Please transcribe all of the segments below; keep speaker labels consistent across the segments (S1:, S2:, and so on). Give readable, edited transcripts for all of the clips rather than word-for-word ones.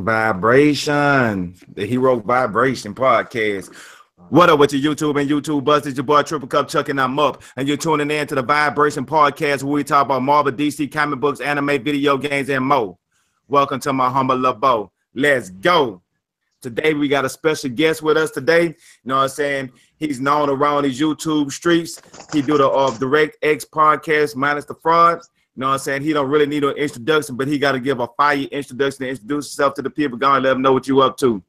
S1: Vibration, the Hero Vibration podcast. What up with your YouTube and YouTube buzz? It's your boy TripleCup Chuck and I'm up. And you're tuning in to the Vibration podcast where we talk about Marvel, DC, comic books, anime, video games, and more. Welcome to my humble abode. Let's go. Today we got a special guest with us today. You know what I'm saying? He's known around these YouTube streets. He do the Direct X podcast minus the fraud. You know what I'm saying? He don't really need an introduction, but he got to give a fire introduction and introduce himself to the people. Go and let them know what you up to.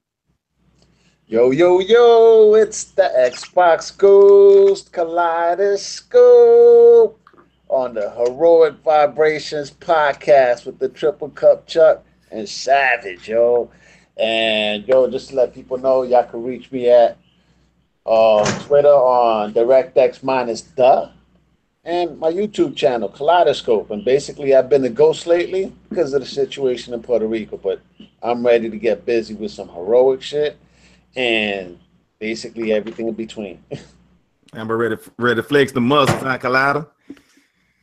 S2: Yo, yo, yo, it's the Xbox Ghost Kaleidoscope on the Heroic Vibrations podcast with the TripleCup Chuck and Savage, yo. And, yo, just to let people know, y'all can reach me at Twitter on DirectX minus the. And my YouTube channel, Kaleidoscope. And basically, I've been a ghost lately because of the situation in Puerto Rico. But I'm ready to get busy with some heroic shit and basically everything in between.
S1: And we're ready to flex the muscles, huh, Kaleido?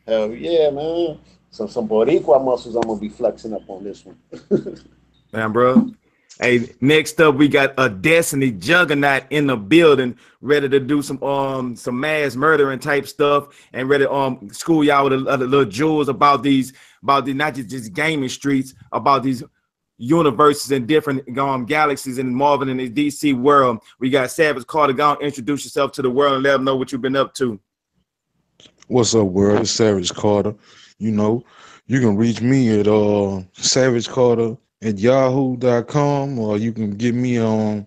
S2: Hell yeah, man. Some Boricua muscles I'm going to be flexing up on this one.
S1: Man, bro. Hey, next up, we got a Destiny Juggernaut in the building, ready to do some mass murdering type stuff, and ready to school y'all with a little jewels about these not just gaming streets, about these universes and different galaxies in Marvel and the DC world. We got Savage Carter. Go and introduce yourself to the world and let them know what you've been up to.
S3: What's up, world? It's Savage Carter. You know, you can reach me at Savage Carter at yahoo.com, or you can get me on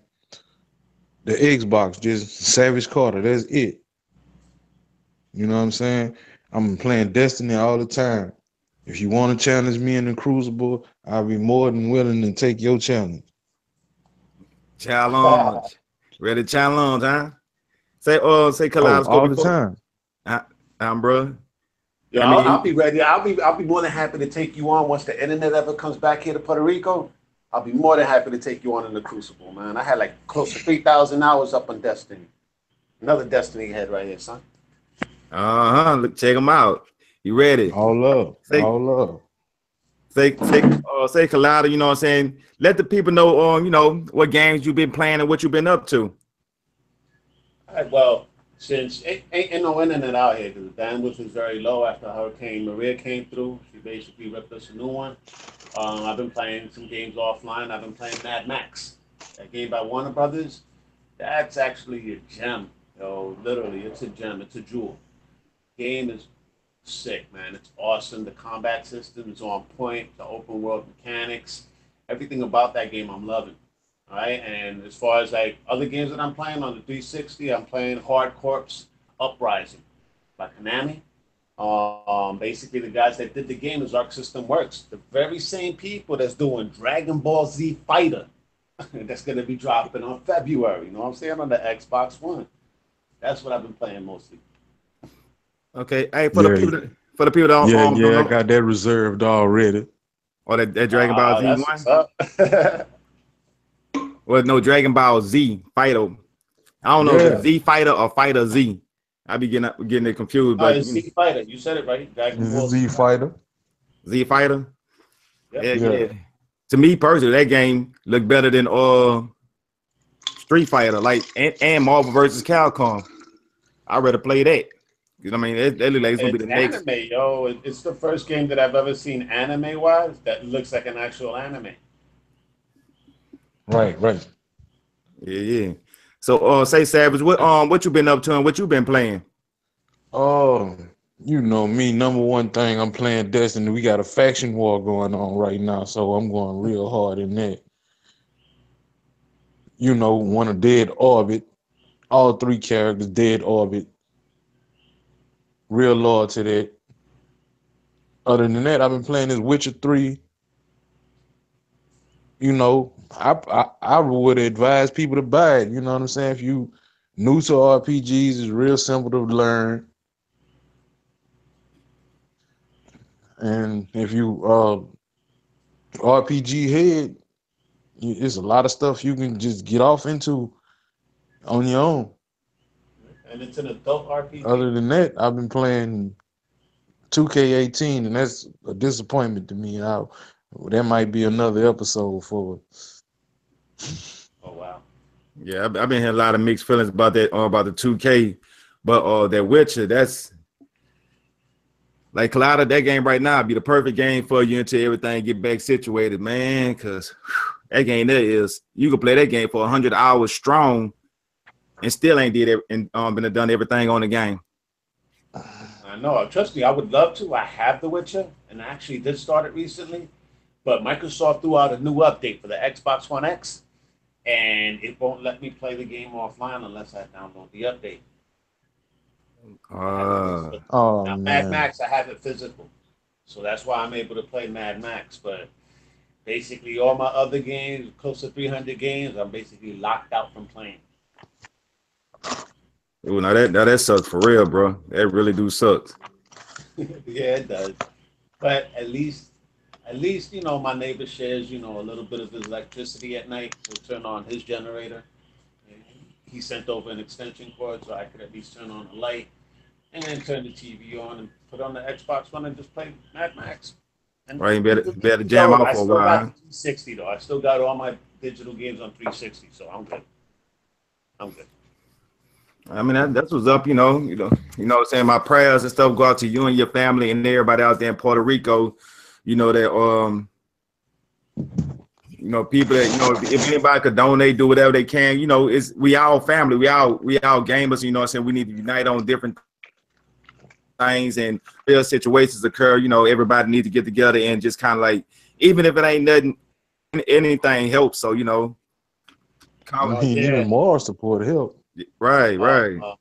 S3: the Xbox, just Savage Carter. That's it. You know what I'm saying? I'm playing Destiny all the time. If you want to challenge me in the Crucible, I'll be more than willing to take your challenge.
S1: Challenge. Ready to challenge, huh? Say Kaleidoscope
S3: all the time.
S1: Bro.
S2: Yo, I'll be ready. I'll be more than happy to take you on once the internet ever comes back here to Puerto Rico. I'll be more than happy to take you on in the Crucible, man. I had like close to 3,000 hours up on Destiny. Another Destiny head right here, son.
S1: Look, check them out. You ready?
S3: All love. All love.
S1: Say Kaleido, you know what I'm saying? Let the people know you know, what games you've been playing and what you've been up to.
S2: All right, well, since ain't no internet out here because the bandwidth was very low after Hurricane Maria came through. She basically ripped us a new one. I've been playing some games offline. I've been playing Mad Max. That game by Warner Brothers, that's actually a gem. Yo, literally, it's a gem. It's a jewel. Game is sick, man. It's awesome. The combat system is on point. The open world mechanics, everything about that game I'm loving. All right, and as far as like other games that I'm playing on the 360, I'm playing Hard Corps Uprising by Konami. Basically, the guys that did the game is Arc System Works, the very same people that's doing Dragon Ball Z Fighter. That's gonna be dropping on February. You know what I'm saying, on the Xbox One. That's what I've been playing mostly.
S1: Okay, hey, for the people that don't know,
S3: I got that reserved already.
S1: Or that Dragon Ball Z
S2: one.
S1: Well, no, Dragon Ball Z Fighter. I don't know if it's Z Fighter or Fighter Z. I be getting it confused. But
S2: it's Z Fighter. You said it right. Dragon Ball
S3: Z Fighter.
S1: Z Fighter.
S2: Yep.
S1: Yeah. To me personally, that game looked better than Street Fighter, like and Marvel versus Capcom. I'd rather play that. You know what I mean? It look like it's gonna be the next.
S2: Anime, yo. It's the first game that I've ever seen anime-wise that looks like an actual anime.
S3: Right.
S1: Yeah. So, say Savage, what you been up to and what you been playing?
S3: Oh, you know me. Number one thing, I'm playing Destiny. We got a faction war going on right now, so I'm going real hard in that. You know, one of Dead Orbit, all three characters, Dead Orbit. Real loyal to that. Other than that, I've been playing this Witcher 3. You know, I would advise people to buy it. You know what I'm saying? If you new to RPGs, it's real simple to learn. And if you RPG head, it's a lot of stuff you can just get off into on your own.
S2: And it's an adult RPG.
S3: Other than that, I've been playing 2K18, and that's a disappointment to me. Well, that might be another episode for us.
S2: Oh wow.
S1: Yeah, I've been hearing a lot of mixed feelings about that, about the 2K, but that Witcher, that's like Colada, that game right now be the perfect game for you until everything get back situated, man. Cause that game there is you can play that game for 100 hours strong and still ain't did it and been done everything on the game.
S2: I know. Trust me, I would love to. I have The Witcher, and I actually did start it recently. But Microsoft threw out a new update for the Xbox One X, and it won't let me play the game offline unless I download the update. I have it physical.
S3: Oh
S2: Now, Mad
S3: man.
S2: Max, I have it physical, so that's why I'm able to play Mad Max. But basically, all my other games, close to 300 games, I'm basically locked out from playing.
S1: Ooh, now that sucks for real, bro. That really do suck.
S2: Yeah, it does. But at least my neighbor shares a little bit of his electricity at night. He'll turn on his generator. And he sent over an extension cord so I could at least turn on the light and then turn the TV on and put on the Xbox One and just play Mad Max. And
S1: Right, you better jam
S2: so
S1: out
S2: I
S1: for a
S2: still
S1: while.
S2: got
S1: Huh?
S2: the 360 though. I still got all my digital games on 360, so I'm good. I'm good.
S1: I mean that's what's up, what I'm saying. My prayers and stuff go out to you and your family and everybody out there in Puerto Rico. That people that if anybody could donate, do whatever they can. It's we all family, we all gamers. What I'm saying, we need to unite on different things and real situations occur. Everybody needs to get together and just kind of like, even if it ain't nothing, anything helps. So
S3: I
S1: come,
S2: Oh
S3: mean,
S2: yeah.
S3: even more support help.
S2: Uh,
S1: right.
S2: uh,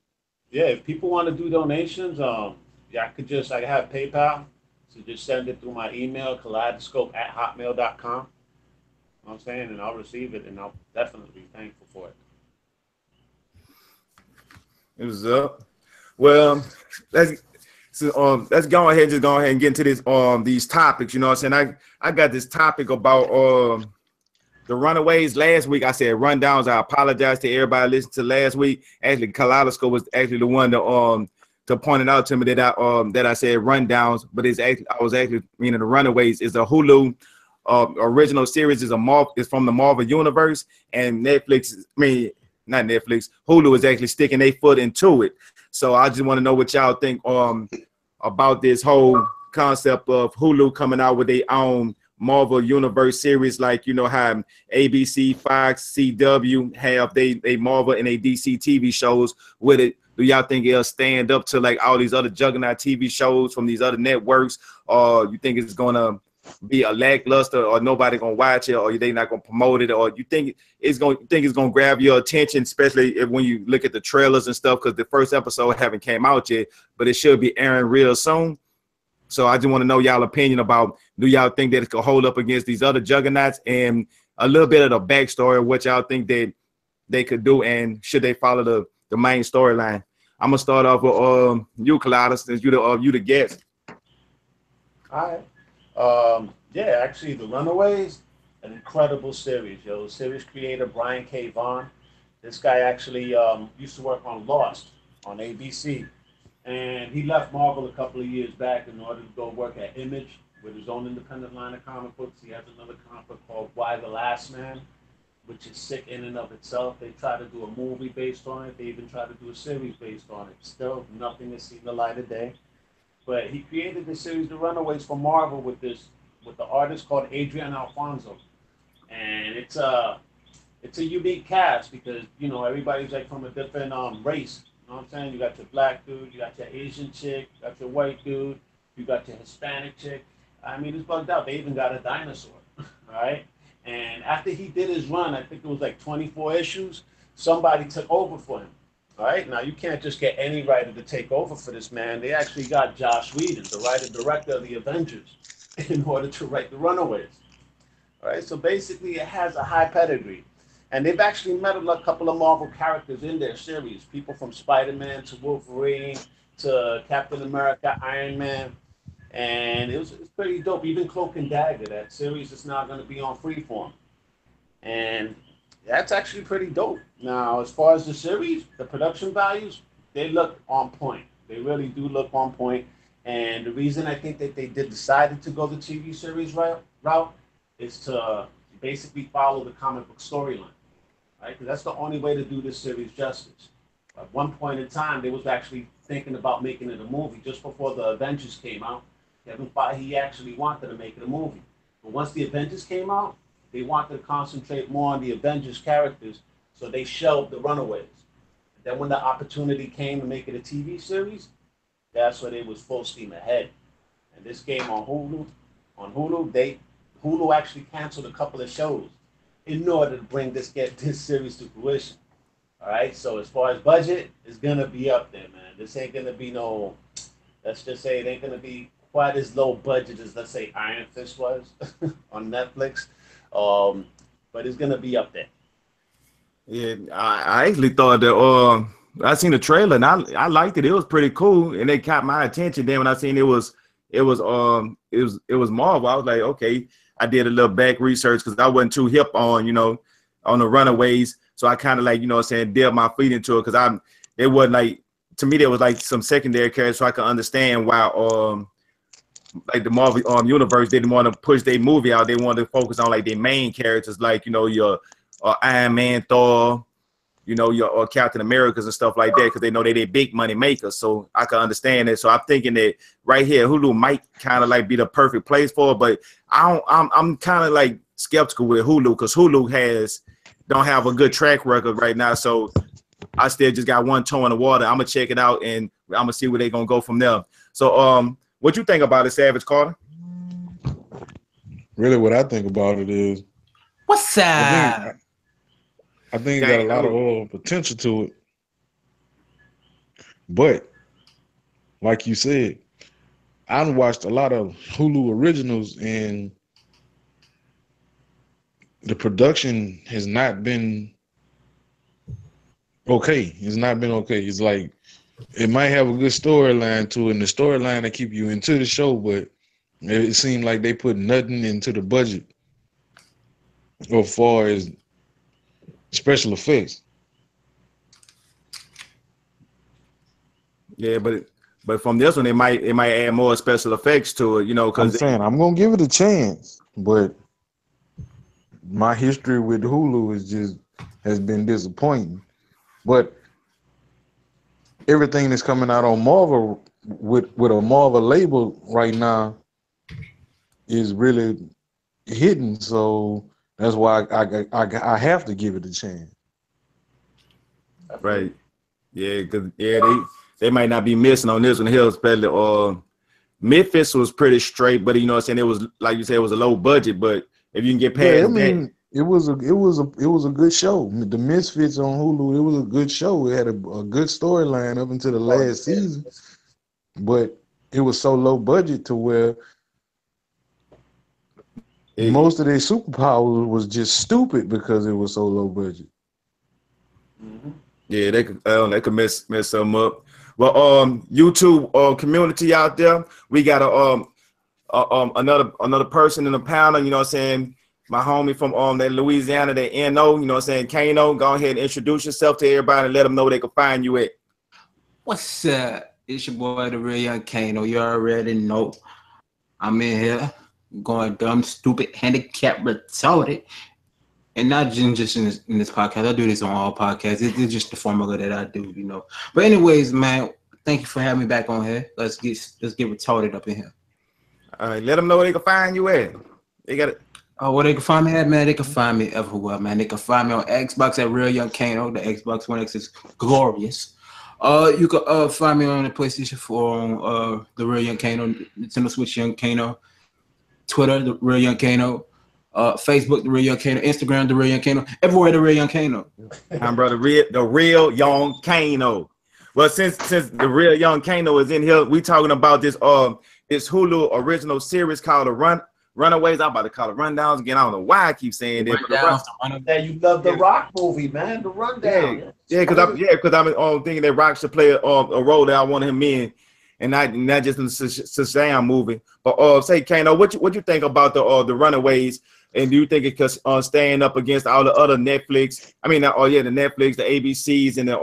S2: yeah, if people want to do donations, yeah, I have PayPal, so just send it through my email, kaleidoscope@hotmail.com. You know what I'm saying? And I'll receive it, and I'll definitely be thankful for it.
S1: It was up. Well, let's let's go ahead and get into this these topics. What I'm saying. I got this topic about the runaways last week. I said rundowns. I apologize to everybody listening to last week. Actually, Kaleidoscope was actually the one to point it out to me that I said rundowns, but I was actually meaning the runaways is a Hulu original series, is from the Marvel universe, and Netflix. I mean, not Netflix. Hulu is actually sticking their foot into it. So I just want to know what y'all think about this whole concept of Hulu coming out with their own Marvel Universe series, like how ABC, Fox, CW have they Marvel and they DC TV shows with it. Do y'all think it'll stand up to like all these other juggernaut TV shows from these other networks, or you think it's gonna be a lackluster, or nobody gonna watch it, or they not gonna promote it, or you think it's gonna grab your attention, especially when you look at the trailers and stuff, because the first episode haven't came out yet, but it should be airing real soon. So I just want to know y'all opinion about, do y'all think that it could hold up against these other juggernauts, and a little bit of the backstory of what y'all think that they could do, and should they follow the main storyline? I'm gonna start off with you, Colada, since you the guest.
S2: All right. Yeah, actually, The Runaways, an incredible series, yo. Series creator Brian K. Vaughan. This guy actually used to work on Lost on ABC. And he left Marvel a couple of years back in order to go work at Image with his own independent line of comic books. He has another comic book called Why the Last Man, which is sick in and of itself. They tried to do a movie based on it. They even tried to do a series based on it. Still, nothing has seen the light of day. But he created the series The Runaways for Marvel with the artist called Adrian Alfonso, and it's a unique cast because everybody's like from a different race. You know what I'm saying? You got your black dude, you got your Asian chick, you got your white dude, you got your Hispanic chick. I mean, it's bugged out. They even got a dinosaur, right? And after he did his run, I think it was like 24 issues. Somebody took over for him. All right, now you can't just get any writer to take over for this man. They actually got Josh Whedon, the writer director of the Avengers, in order to write the Runaways. All right, so basically it has a high pedigree. And they've actually met a couple of Marvel characters in their series. People from Spider-Man to Wolverine to Captain America, Iron Man. And it's pretty dope. Even Cloak and Dagger, that series is now going to be on Freeform. And that's actually pretty dope. Now, as far as the series, the production values, they look on point. They really do look on point. And the reason I think that they decided to go the TV series route is to basically follow the comic book storyline, right? Because that's the only way to do this series justice. At one point in time, they was actually thinking about making it a movie just before the Avengers came out. Kevin Feige actually wanted to make it a movie. But once the Avengers came out, they wanted to concentrate more on the Avengers characters, so they shelved the Runaways. And then when the opportunity came to make it a TV series, that's where they was full steam ahead. And this came on Hulu. On Hulu, Hulu actually canceled a couple of shows in order to get this series to fruition. All right, so as far as budget, it's gonna be up there, man. This ain't gonna be no. Let's just say it ain't gonna be quite as low budget as, let's say, Iron Fist was on Netflix, but it's gonna be up there.
S1: Yeah, I actually thought that I seen the trailer and I liked it. It was pretty cool, and it caught my attention. Then when I seen it was Marvel, I was like, okay. I did a little back research because I wasn't too hip on on the Runaways. So I kind of like, dip my feet into it because it wasn't like, to me, there was like some secondary characters so I could understand why like the Marvel universe didn't want to push their movie out. They wanted to focus on like their main characters, like, your Iron Man, Thor, your Captain Americas and stuff like that, because they know they big money makers. So I can understand it. So I'm thinking that right here, Hulu might kind of like be the perfect place for it, but I'm kind of like skeptical with Hulu because Hulu don't have a good track record right now. So I still just got one toe in the water. I'm gonna check it out and I'm gonna see where they're gonna go from there. So what you think about it, Savage Carter?
S3: Really, what I think about it is,
S4: what's up?
S3: I think it got a lot of potential to it. But like you said, I've watched a lot of Hulu originals and the production has not been okay. It's not been okay. It's like it might have a good storyline to it, and the storyline to keep you into the show, but it seemed like they put nothing into the budget as far as special effects.
S1: Yeah, but from this one, it might add more special effects to it,
S3: I'm saying I'm gonna give it a chance, but my history with Hulu has been disappointing. But everything that's coming out on Marvel with a Marvel label right now is really hitting. So that's why I have to give it a chance.
S1: Right. Yeah, because they might not be missing on this one here, especially Memphis was pretty straight, but it was like you said, it was a low budget, but if you can get past
S3: it was a good show. The Misfits on Hulu, it was a good show. It had a good storyline up until the last season, but it was so low budget to where most of their superpowers was just stupid because it was so low budget.
S2: Mm-hmm.
S1: Yeah, they could mess some up. Well, YouTube community out there, we got another person in the panel. My homie from that Louisiana, that NO. Kano. Go ahead and introduce yourself to everybody and let them know where they can find you at.
S4: What's up? It's your boy, the real young Kano. You already know. I'm in here going dumb, stupid, handicapped, retarded. And not just in this podcast. I do this on all podcasts. It's just the formula that I do, But anyways, man, thank you for having me back on here. Let's get retarded up in here.
S1: All right, let them know where they can find you at. They got it.
S4: Oh, where they can find me at, man? They can find me everywhere, man. They can find me on Xbox at Real Young Kano. The Xbox One X is glorious. You can find me on the PlayStation 4 on the Real Young Kano, Nintendo Switch Young Kano, Twitter, the Real Young Kano, Facebook, the Real Young Kano, Instagram, the Real Young Kano, everywhere, the Real Young Kano.
S1: I'm brother, the Real Young Kano. Well, since the Real Young Kano is in here, we talking about this Hulu original series called the Runaways. I'm about to call it Rundowns again. I don't know why I keep saying that.
S2: That you love the Rock movie, man. The Rundown.
S1: Yeah, because I'm thinking that Rock should play a role that I wanted him in, and not just in the Shazam movie. But say, Kano, what you think about the Runaways? And do you think it could stand up against all the other Netflix? I mean, the Netflix, the ABCs, and the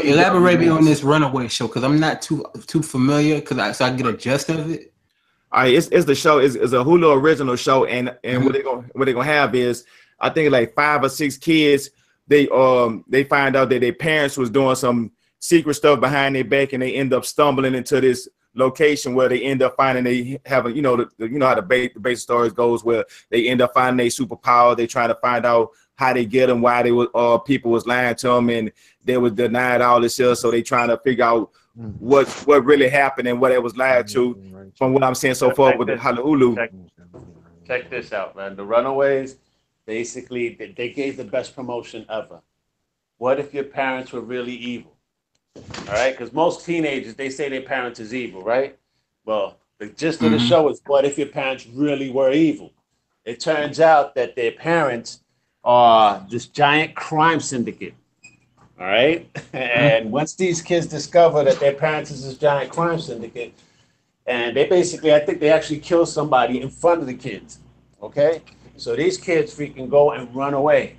S4: elaborate me on this Runaway show because I'm not too familiar so I get a gist of it.
S1: All right, it's the show. It's a Hulu original show, and what they gonna have is, I think like 5 or 6 kids. They find out that their parents was doing some secret stuff behind their back, and they end up stumbling into this location where they end up finding they have a, you know how the basic stories goes, where they end up finding their superpower. They try to find out how they get them, why they was people was lying to them, and they was denied all this stuff. So they trying to figure out what really happened and what it was lied to. From what I'm saying so far with the Hulu.
S2: Check this out, man. The Runaways, basically, they gave the best promotion ever. What if your parents were really evil? All right, because most teenagers, they say their parents is evil, right? Well, the gist of the show is, what if your parents really were evil? It turns out that their parents are this giant crime syndicate. All right, and once these kids discover that their parents is this giant crime syndicate, and they basically, I think they actually kill somebody in front of the kids. Okay, so these kids freaking go and run away.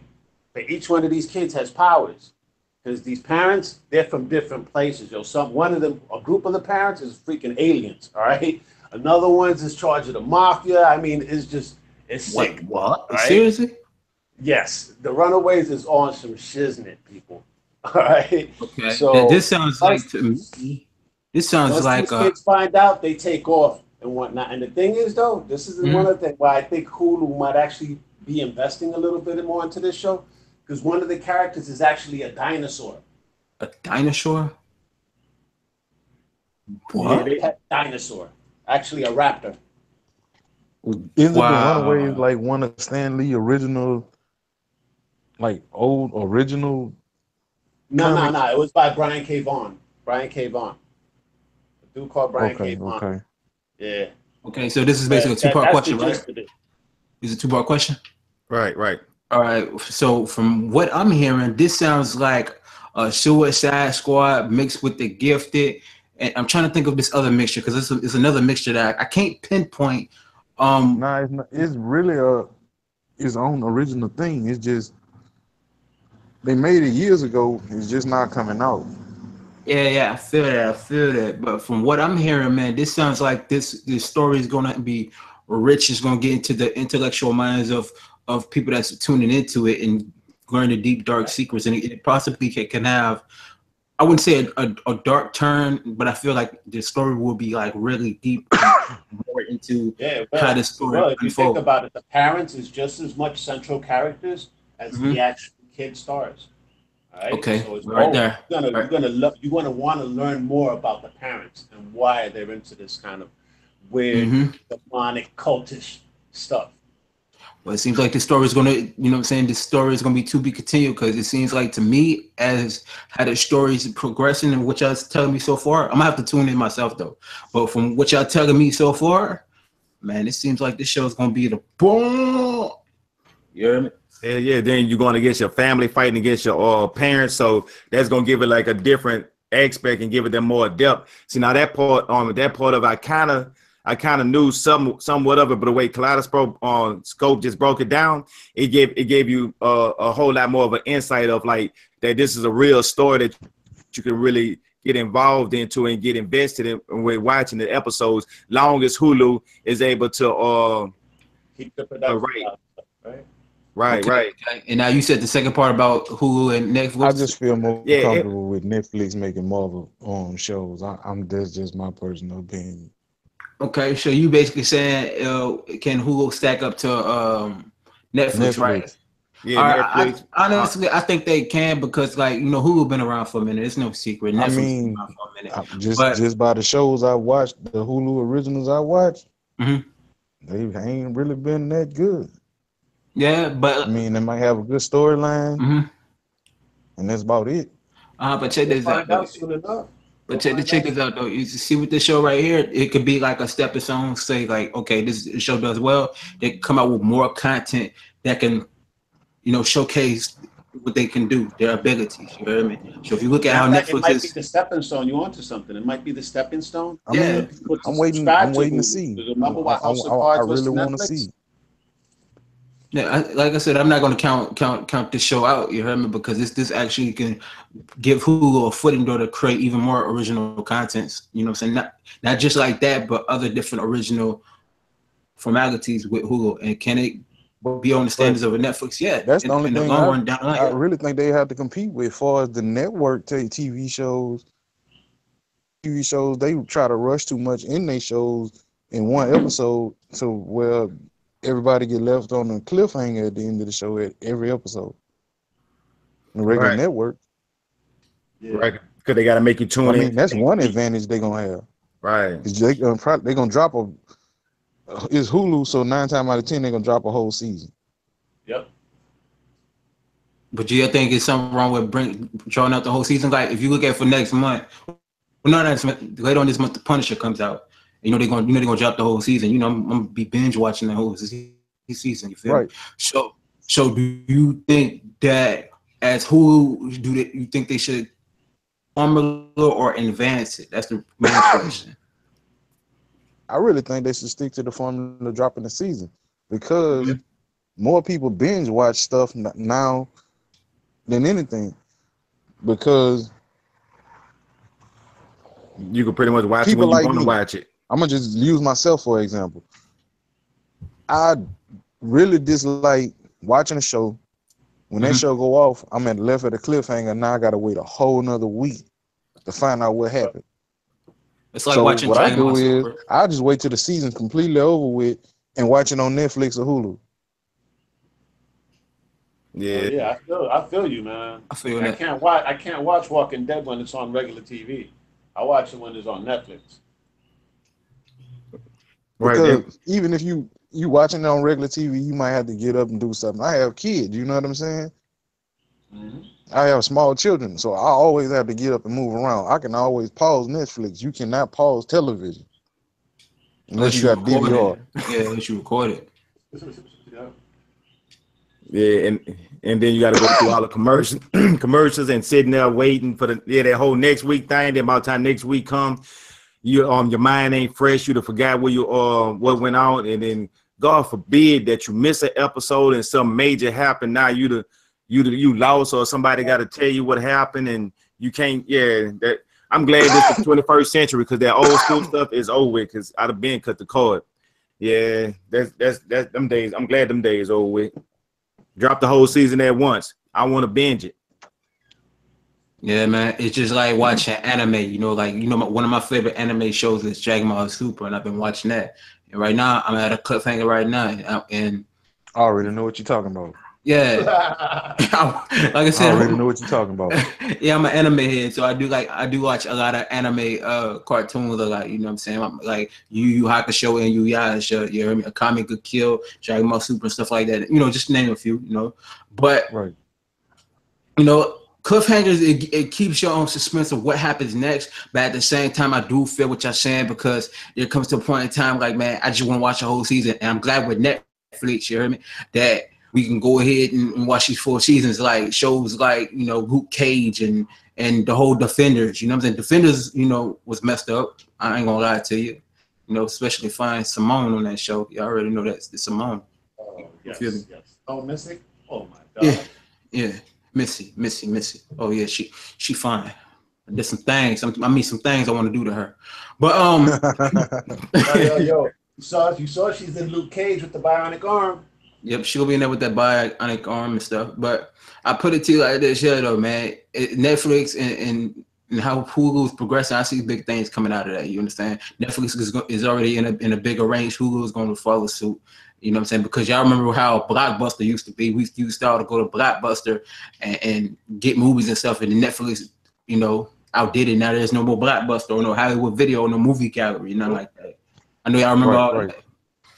S2: But each one of these kids has powers, because these parents, they're from different places. One of them, a group of the parents is freaking aliens. All right, another one's in charge of the mafia. I mean, it's sick.
S4: What?
S2: Right?
S4: Seriously?
S2: Yes, the Runaways is on some shiznit, people. All right.
S4: Okay.
S2: So
S4: this sounds like to me. This sounds like
S2: these kids find out, they take off and whatnot. And the thing is, though, this is one of the things why I think Hulu might actually be investing a little bit more into this show, because one of the characters is actually a dinosaur.
S4: A dinosaur?
S2: What? Yeah, they had a dinosaur. Actually, a raptor.
S3: Isn't the Runaways like one of Stan Lee original, like old original?
S2: No. It was by Brian K. Vaughan. A dude called Brian K. Vaughan.
S3: Okay.
S2: Yeah.
S4: Okay, so this is basically a two-part question, right? It's a two-part question?
S1: Right.
S4: All right. So from what I'm hearing, this sounds like a Suicide Squad mixed with The Gifted. And I'm trying to think of this other mixture, because it's another mixture that I can't pinpoint.
S3: Nah, it's really its own original thing. It's just they made it years ago. It's just not coming out.
S4: Yeah, I feel that. But from what I'm hearing, man, this sounds like this story is gonna be rich. It's gonna get into the intellectual minds of people that's tuning into it and learn the deep, dark secrets. And it possibly can have, I wouldn't say a dark turn, but I feel like the story will be like really deep, more into how the story
S2: if you think about it, the parents is just as much central characters as the actual kid stars. All right?
S4: Okay,
S2: so it's
S4: right there.
S2: You're gonna want to learn more about the parents and why they're into this kind of weird, demonic, cultish stuff.
S4: Well, it seems like the story is going to, you know what I'm saying, the story is going to be to be continued, because it seems like to me, as how the story is progressing and what y'all telling me so far, I'm going to have to tune in myself, though. But from what y'all telling me so far, man, it seems like this show is going to be the boom. You hear me?
S1: Yeah. Then you're going to get your family fighting against your parents. So that's going to give it like a different aspect and give it them more depth. See, now that part of it, I kind of knew somewhat of it, but the way Kaleidoscope on Scope just broke it down, it gave you a whole lot more of an insight of like that this is a real story that you can really get involved into and get invested in when watching the episodes. Long as Hulu is able to
S2: keep the production
S1: right.
S4: Okay. And now you said the second part about Hulu and Netflix.
S3: I just feel more comfortable with Netflix making Marvel shows. That's just my personal opinion.
S4: Okay, so you basically saying can Hulu stack up to Netflix, right?
S1: Yeah, Netflix.
S4: Honestly, I think they can, because like, you know, Hulu been around for a minute. It's no secret. Netflix been around for a minute.
S3: Just by the shows I watched, the Hulu originals I watched, they ain't really been that good.
S4: Yeah, but
S3: I mean, they might have a good storyline, and that's about it.
S4: But check this out, though. But check this out, though. You see with this show right here, it could be like a stepping stone. Say like, okay, this show does well. They come out with more content that can, you know, showcase what they can do, their abilities. You know what I mean? So if you look at how Netflix
S2: it might be the stepping stone. You onto something? It might be the stepping stone.
S3: I'm waiting to see.
S2: Remember what
S3: I really want to see.
S4: Yeah, like I said, I'm not going to count this show out. You heard me? Because this actually can give Hulu a footing to create even more original contents. You know what I'm saying? Not just like that, but other different original formalities with Hulu. And can it be on the standards of a Netflix? Yeah,
S3: That's the only
S4: in the
S3: thing
S4: long run down the line.
S3: I really think they have to compete with. As far as the network TV shows, they try to rush too much in their shows in one episode, so where everybody get left on a cliffhanger at the end of the show at every episode. The regular
S1: Right.
S3: network.
S2: Yeah.
S1: Right. Because they got to make you tune
S3: I
S1: in.
S3: mean, that's one advantage they're gonna have.
S1: Right.
S3: Because they gonna drop it's Hulu, so 9 times out of 10 they're gonna drop a whole season.
S2: Yep.
S4: But do you think it's something wrong with drawing out the whole season? Like if you look at for next month, well, not next month, later on this month, The Punisher comes out. You know they're gonna drop the whole season. You know I'm gonna be binge watching the whole season. You feel
S3: Right.
S4: me? So do you think that as Hulu you think they should formula or advance it? That's the main question.
S3: I really think they should stick to the formula dropping the season because more people binge watch stuff now than anything. Because
S1: You can pretty much watch it
S3: people
S1: when you
S3: like
S1: want to
S3: me,
S1: watch it.
S3: I'm gonna just use myself for example. I really dislike watching a show. When that show go off, I'm left at a cliffhanger. Now I gotta wait a whole nother week to find out what happened.
S4: It's like
S3: So
S4: watching
S3: what I
S4: Dragon
S3: do
S4: Ball
S3: is
S4: Super.
S3: I just wait till the season's completely over with and watch it on Netflix or Hulu.
S1: Yeah.
S2: Yeah, I feel you, man.
S4: I feel
S2: I
S4: that.
S2: can't watch Walking Dead when it's on regular TV. I watch it when it's on Netflix.
S1: Right.
S3: Because even if you watching it on regular TV, you might have to get up and do something. I have kids, you know what I'm saying?
S2: Mm-hmm.
S3: I have small children, so I always have to get up and move around. I can always pause Netflix. You cannot pause television unless you got DVR.
S4: Yeah, unless you record it.
S2: Yeah.
S1: Yeah, and then you got to go through all the commercials and sitting there waiting for that whole next week thing. Then by the time next week comes, your mind ain't fresh. You'd have forgot what went on, and then God forbid that you miss an episode and something major happened. Now you lost, or somebody got to tell you what happened, and you can't. Yeah, that I'm glad this is 21st century because that old school stuff is over with. Because I'd have been cut the cord. Yeah, that's them days. I'm glad them days over with. Drop the whole season at once. I want to binge it.
S4: Yeah, man. It's just like watching anime. One of my favorite anime shows is Dragon Ball Super, and I've been watching that. And right now, I'm at a cliffhanger right now, and
S3: I already know what you're talking about.
S4: yeah, like I said,
S3: I already know what you're talking about.
S4: Yeah, I'm an anime head, so I do watch a lot of anime cartoons. Like, you know what I'm saying? Like Yu Yu Hakusho and Yu Yasha, you hear me? Akame ga Kill, Dragon Ball Super, and stuff like that. You know, just to name a few. You know, but
S3: Right.
S4: you know, cliffhangers it keeps you on suspense of what happens next. But at the same time, I do feel what you're saying because there comes to a point in time like, man, I just want to watch a whole season, and I'm glad with Netflix, you hear me, that we can go ahead and watch these 4 seasons, like shows like, you know, Luke Cage and the whole Defenders. You know what I'm saying? Defenders, you know, was messed up. I ain't gonna lie to you. You know, especially find Simone on that show. You already know that's Simone.
S2: Oh, yes,
S4: Feel me?
S2: yes. Oh, Mystic? Oh, my God.
S4: Yeah. Missy. Oh yeah, she fine. There's some things. I mean, some things I want to do to her. But
S2: Yo. You saw she's in Luke Cage with the bionic arm.
S4: Yep, she'll be in there with that bionic arm and stuff. But I put it to you like this, yeah, though, man. Netflix and how Hulu's progressing, I see big things coming out of that. You understand? Netflix is already in a bigger range. Hulu is going to follow suit. You know what I'm saying? Because y'all remember how Blockbuster used to be. We used to all go to Blockbuster and get movies and stuff. And Netflix, you know, outdid it. Now there's no more Blockbuster or no Hollywood Video or no movie gallery, nothing like that. I know y'all remember all that.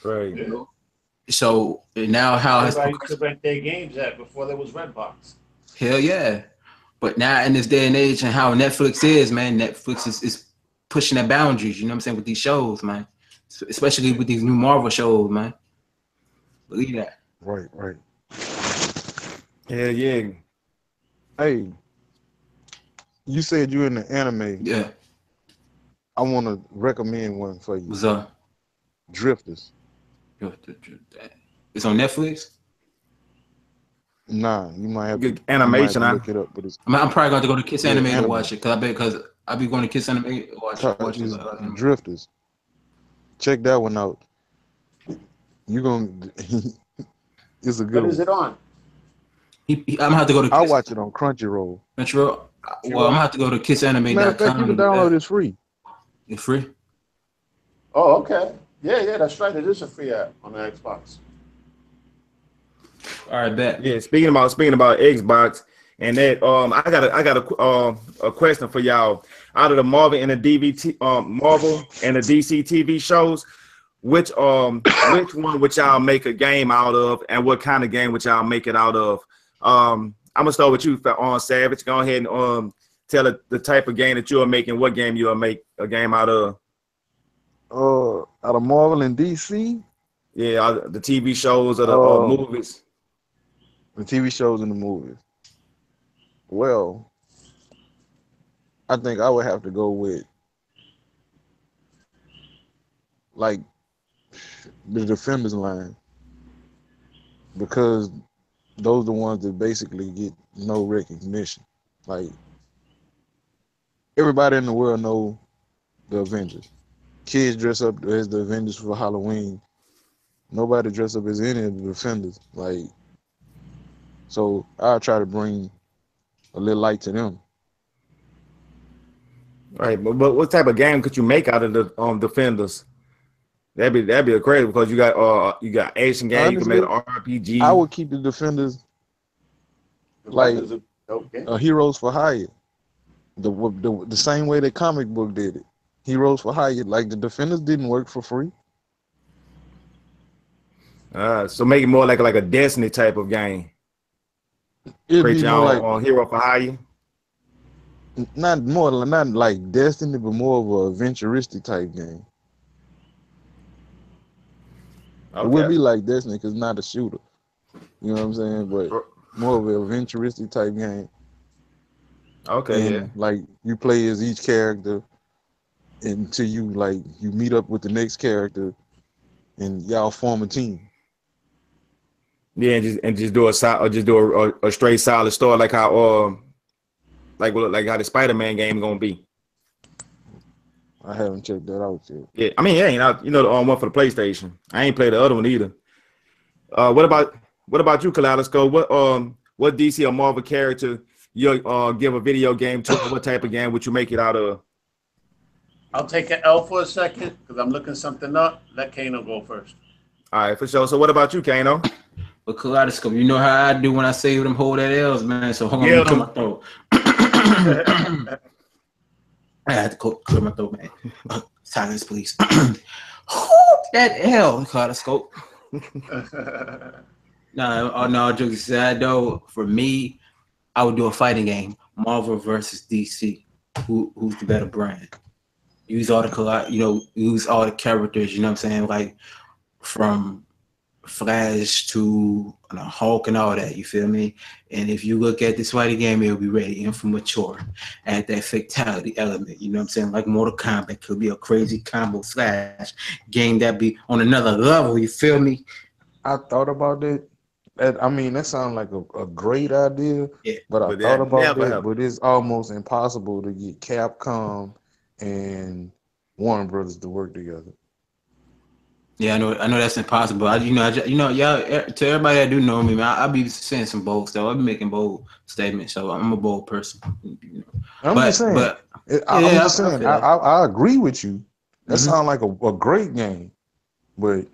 S1: Right.
S4: You know? So now how
S2: everybody used to rent their games at before there was Redbox.
S4: Hell yeah. But now in this day and age and how Netflix is, man, Netflix is pushing the boundaries, you know what I'm saying, with these shows, man. Especially with these new Marvel shows, man. Believe that.
S3: Right.
S1: Yeah.
S3: Hey, you said you're in the anime.
S4: Yeah.
S3: I want to recommend one for you.
S4: What's up?
S3: Drifters.
S4: It's on Netflix?
S3: Nah, you might have
S1: Good
S3: to
S1: animation, huh?
S3: look it up, but it's
S4: I'm probably going to go to Kiss Anime to
S3: anime.
S4: watch it because I be going to Kiss Anime watch
S3: It's
S4: it.
S3: Drifters. Check that one out. You gonna it's a good
S2: What is
S3: one.
S2: it on?
S4: I'm gonna have to go to
S3: I
S4: Kiss
S3: watch it on Crunchyroll.
S4: Metro. Well, I'm gonna have to go to
S3: Matter of fact, you
S4: kissanime.com to
S3: can
S4: do
S3: download
S4: that.
S3: it free.
S4: It's free.
S2: Oh, okay. Yeah, that's right. It is a free app on the Xbox.
S4: All right, bet.
S1: Yeah, speaking about Xbox, and that I got a question for y'all. Out of the Marvel and the DC TV shows, which one would y'all make a game out of, and what kind of game would y'all make it out of? I'm gonna start with you, Savage. Go ahead and tell it the type of game that you are making. What game you will make a game out of?
S3: Out of Marvel and DC.
S1: Yeah, the TV shows or the movies.
S3: The TV shows and the movies. Well, I think I would have to go with like the Defenders line because those are the ones that basically get no recognition. Like everybody in the world know the Avengers. Kids dress up as the Avengers for Halloween. Nobody dress up as any of the Defenders. Like, so I'll try to bring a little light to them.
S1: All right, but what type of game could you make out of the Defenders? That'd be a crazy because you got action game.
S3: Honestly,
S1: you can make an RPG.
S3: I would keep the Defenders like Heroes for Hire. The same way the comic book did it. Heroes for Hire. Like the Defenders didn't work for free.
S1: So make it more like a Destiny type of game.
S3: It'd
S1: Create
S3: be
S1: your
S3: more
S1: own
S3: like
S1: Hero for Hire.
S3: not like Destiny, but more of a adventuristic type game.
S1: Okay.
S3: It would be like Destiny because not a shooter. You know what I'm saying? But more of an adventuristic type game.
S1: Okay,
S3: and
S1: yeah.
S3: Like you play as each character until you meet up with the next character and y'all form a team.
S1: Yeah, and just do a straight solid story like how how the Spider-Man game gonna be.
S3: I haven't checked that out yet.
S1: Yeah, I mean, yeah, the one for the PlayStation. I ain't played the other one either. What about you, Kaleidoscope? What DC or Marvel character you give a video game to? What type of game would you make it out of?
S2: I'll take an L for a second because I'm looking something up. Let Kano go first.
S1: All right, for sure. So what about you, Kano?
S4: But Kaleidoscope, you know how I do when I say them hold that L's, man. So hold on,
S1: Yeah,
S4: clear my throat. I had to clear my throat, man. Silence, please. That L, Kaleidoscope. No, jokes aside though, for me, I would do a fighting game, Marvel versus DC. Who's the better brand? Use all the characters, you know what I'm saying? Like from Flash to Hulk and all that, you feel me? And if you look at this fighting game, it'll be ready and for mature. Add that fatality element, you know what I'm saying? Like Mortal Kombat could be a crazy combo slash game that be on another level, you feel me?
S3: I thought about that. That sounds like a great idea.
S4: Yeah.
S3: But I thought about that, but it's almost impossible to get Capcom and Warner Brothers to work together.
S4: Yeah, I know that's impossible. Y'all, to everybody that do know me, man, I be saying some bold stuff. I be making bold statements, so I'm a bold person.
S3: I'm just saying. I agree with you. That sounds like a great game, but as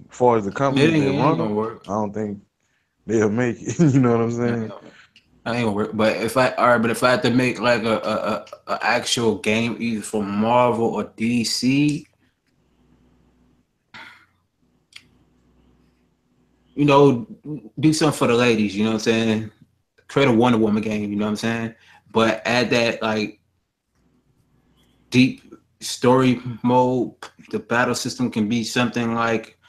S3: far as the company that run them, I don't think they'll make it. You know what I'm saying?
S4: I ain't gonna work. But if I had to make like a actual game either for Marvel or DC. Do something for the ladies, you know what I'm saying? Create a Wonder Woman game, you know what I'm saying? But add that like deep story mode. The battle system can be something like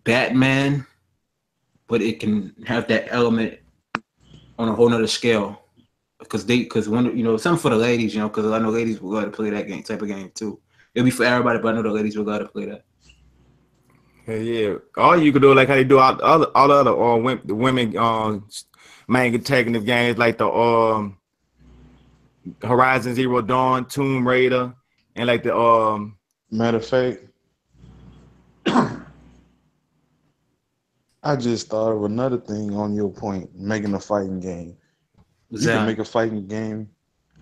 S4: Batman, but it can have that element on a whole nother scale. Because something for the ladies, because I know ladies will go to play that type of game too. It'll be for everybody, but I know the ladies will go to play that.
S1: Yeah. Or you could do like how they do all the other women manga taking games like the Horizon Zero Dawn, Tomb Raider, and like the
S3: Matter of fact, I just thought of another thing on your point, making a fighting game. You can make a fighting game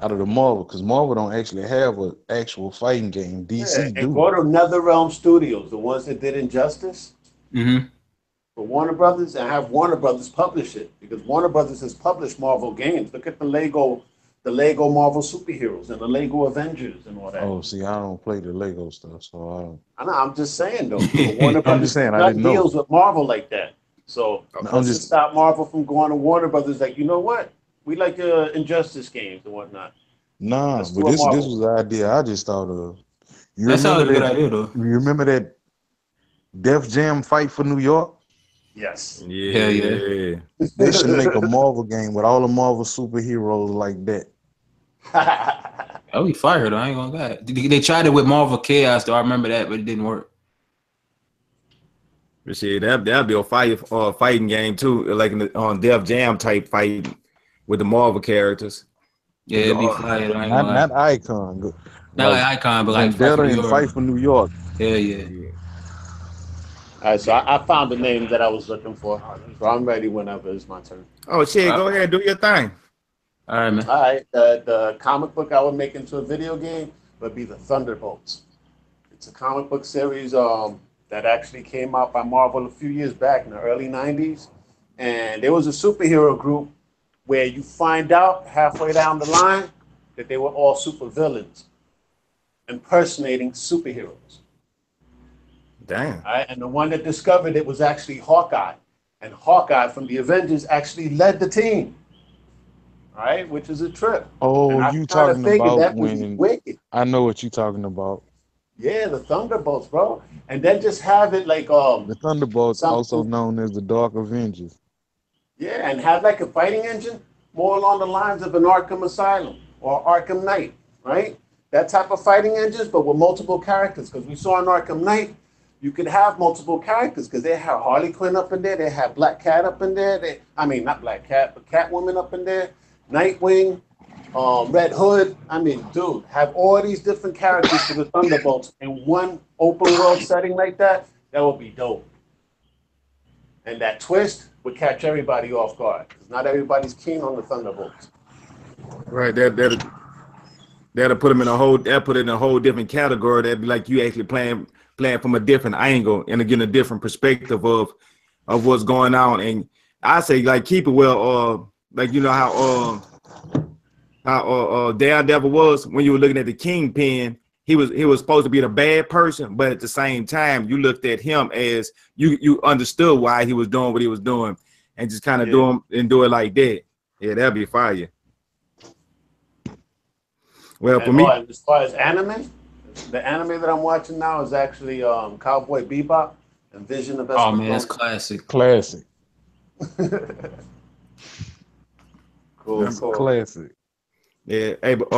S3: out of the Marvel, because Marvel don't actually have an actual fighting game.
S2: Yeah,
S3: DC
S2: and
S3: do.
S2: go to NetherRealm Studios, the ones that did Injustice
S4: Mm-hmm.
S2: for Warner Brothers, and have Warner Brothers publish it because Warner Brothers has published Marvel games. Look at the Lego Marvel superheroes and the Lego Avengers and all that.
S3: Oh, see, I don't play the Lego stuff, so I don't.
S2: I know, I'm just saying though, but Warner
S3: I'm just
S2: Brothers has
S3: saying I
S2: done
S3: didn't know.
S2: deals with Marvel like that. So
S3: I'm
S2: what's to
S3: just
S2: stop Marvel from going to Warner Brothers? Like, you know what? We like Injustice games and whatnot.
S3: nah,
S2: Let's
S3: but
S2: do a
S3: this
S2: Marvel.
S3: was the idea I just thought of. You
S4: That
S3: remember
S4: sounds a good
S3: that?
S4: idea, though.
S3: You remember that Def Jam fight for New York?
S2: Yes.
S4: Hell yeah.
S1: yeah.
S3: They should make a Marvel game with all the Marvel superheroes like that.
S4: Oh, we fired. I ain't gonna lie. They tried it with Marvel Chaos, though. I remember that, but it didn't work.
S1: But shit, that'd be a fighting game too, like on Def Jam type fight with the Marvel characters.
S4: Yeah, it'd be fired. I ain't gonna
S3: Not
S4: lie.
S3: Icon,
S4: Not
S3: like
S4: like Icon, but like Fight
S3: Vendetta
S4: for New
S3: and Fight
S4: York.
S3: for New York.
S4: Hell yeah.
S2: All right, so I found the name that I was looking for. So I'm ready whenever it's my turn.
S1: Oh shit, go ahead, do your thing.
S4: All right, man.
S2: All right, the comic book I would make into a video game would be the Thunderbolts. It's a comic book series that actually came out by Marvel a few years back in the early 90s. And there was a superhero group where you find out halfway down the line that they were all supervillains impersonating superheroes.
S1: Damn.
S2: All right, and the one that discovered it was actually Hawkeye. And Hawkeye from the Avengers actually led the team. All right, which is a trip.
S3: Oh,
S2: And I
S3: you
S2: kinda
S3: talking
S2: figured
S3: about
S2: that would be
S3: when
S2: wicked.
S3: I know what you talking about.
S2: Yeah, the Thunderbolts, bro. And then just have it like
S3: The Thunderbolts, also
S2: something,
S3: known as the Dark Avengers.
S2: yeah, and have like a fighting engine more along the lines of an Arkham Asylum or Arkham Knight, right? That type of fighting engines, but with multiple characters. Because we saw in Arkham Knight, you could have multiple characters because they have Harley Quinn up in there, they have Black Cat up in there. I mean, not Black Cat, but Catwoman up in there, Nightwing, Red Hood. I mean, dude, have all these different characters for the Thunderbolts in one open world setting like that. That would be dope. And that twist would catch everybody off guard because not everybody's keen on the Thunderbolts.
S1: Right, that'll put them in put it in a whole different category. That'd be like you actually playing from a different angle and again a different perspective of what's going on. And I say like keep it well, like you know how Daredevil was when you were looking at the Kingpin. He was supposed to be the bad person, but at the same time, you looked at him as you understood why he was doing what he was doing, and just kind of do it like that. Yeah, that'd be fire. Well, for me,
S2: as far as anime, the anime that I'm watching now is actually Cowboy Bebop and Vision of Escaflowne.
S4: Oh man, that's classic.
S3: Classic.
S2: Cool.
S3: Classic.
S1: yeah. Hey, but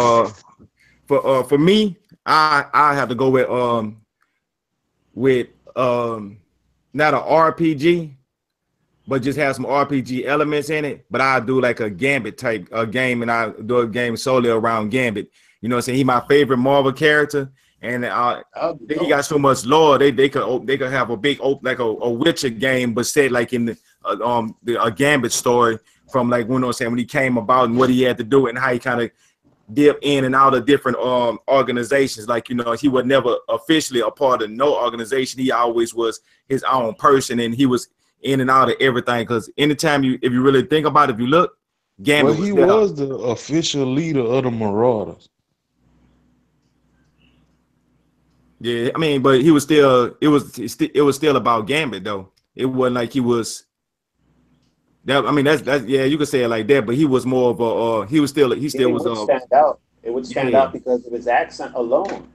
S1: for me, I have to go with not an RPG, but just have some RPG elements in it. But I do like a Gambit type game, and I do a game solely around Gambit. You know what I'm saying? He's my favorite Marvel character, and he got so much lore. They could have a big like a Witcher game, but set like in the Gambit story from like when he came about and what he had to do and how he kind of dip in and out of different organizations. Like, you know, he was never officially a part of no organization. He always was his own person, and he was in and out of everything. Because anytime if you really think about it, if you look, Gambit
S3: was the official leader of the Marauders.
S1: Yeah, I mean, but he was still it was still about Gambit though. It wasn't like he was that. I mean, that's yeah, you could say it like that. But he was more of a he still was
S2: stand out. It would stand out because of his accent alone.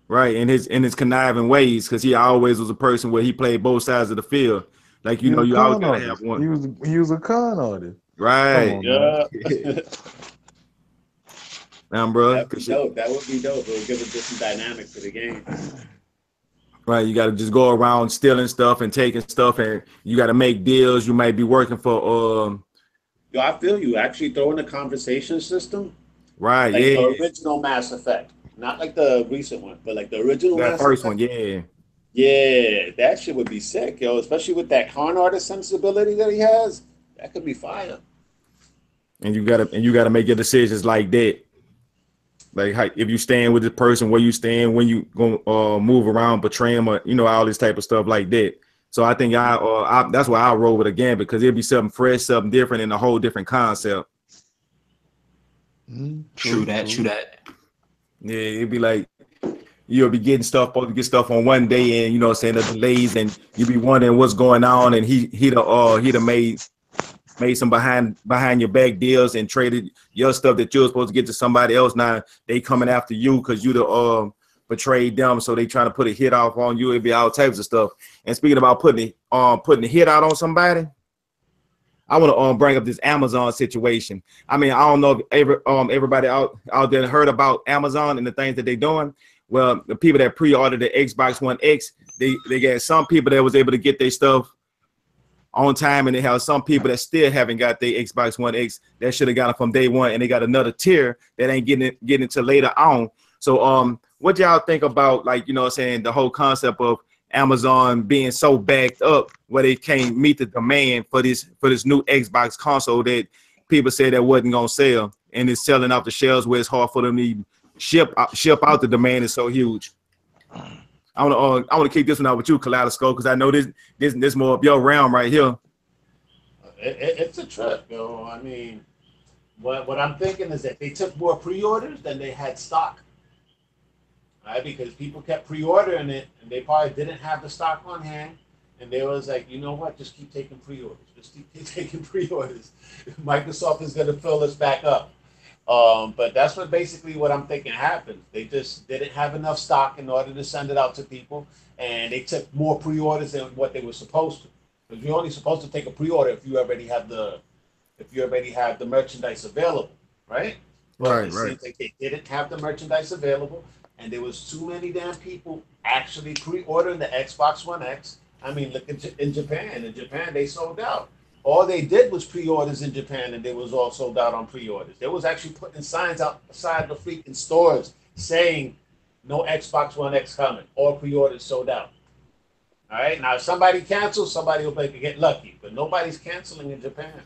S1: Right, in his conniving ways, because he always was a person where he played both sides of the field. Like you always gotta have one.
S3: He was a con artist.
S1: Right.
S2: Yeah.
S1: Bro.
S2: That would be dope. It would give a different dynamic to the game.
S1: Right, you got to just go around stealing stuff and taking stuff, and you got to make deals. You might be working for
S2: Yo, I feel you. Actually, throw in a conversation system,
S1: right,
S2: like
S1: yeah,
S2: the original Mass Effect, not like the recent one, but like the original
S1: that
S2: Mass
S1: first one,
S2: Effect.
S1: yeah.
S2: Yeah, that shit would be sick, yo. Especially with that con artist sensibility that he has, that could be fire.
S1: And you gotta make your decisions like that. Like how, if you stand with this person, where you stand, when you gonna move around, betray them, or all this type of stuff like that. So I think that's why I roll with again, because it'd be something fresh, something different, and a whole different concept.
S4: True that.
S1: Yeah, it'd be like you'll be getting stuff, supposed to get stuff on one day, and saying the delays, and you be wondering what's going on, and he'd have made some behind your back deals and traded your stuff that you were supposed to get to somebody else. Now they coming after you because you betrayed them, so they trying to put a hit off on you. It'd be all types of stuff. And speaking about putting the hit out on somebody, I want to bring up this Amazon situation. I mean, I don't know if everybody out there heard about Amazon and the things that they're doing. Well, the people that pre-ordered the Xbox One X, they got some people that was able to get their stuff on time, and they have some people that still haven't got their Xbox One X that should have got it from day one, and they got another tier that ain't getting it till later on. So what y'all think about, like, the whole concept of Amazon being so backed up where they can't meet the demand for this new Xbox console that people said that wasn't gonna sell, and it's selling off the shelves where it's hard for them to ship out. The demand is so huge. I want to keep this one out with you, Kaleidoscope, because I know this more of your realm right here.
S2: It's a trip, yo. I mean, what I'm thinking is that they took more pre-orders than they had stock, right? Because people kept pre-ordering it, and they probably didn't have the stock on hand, and they was like, you know what? Just keep taking pre-orders. Just keep taking pre-orders. Microsoft is going to fill us back up. But that's basically what I'm thinking happened. They just didn't have enough stock in order to send it out to people, and they took more pre-orders than what they were supposed to. Because you're only supposed to take a pre-order if you already have the merchandise available, right? But it seems like they didn't have the merchandise available, and there was too many damn people actually pre-ordering the Xbox One X. I mean, look in Japan. In Japan, they sold out. All they did was pre-orders in Japan, and they was all sold out on pre-orders. They was actually putting signs outside the freaking stores saying, no Xbox One X coming. All pre-orders sold out. All right? Now, if somebody cancels, somebody will get lucky. But nobody's canceling in Japan.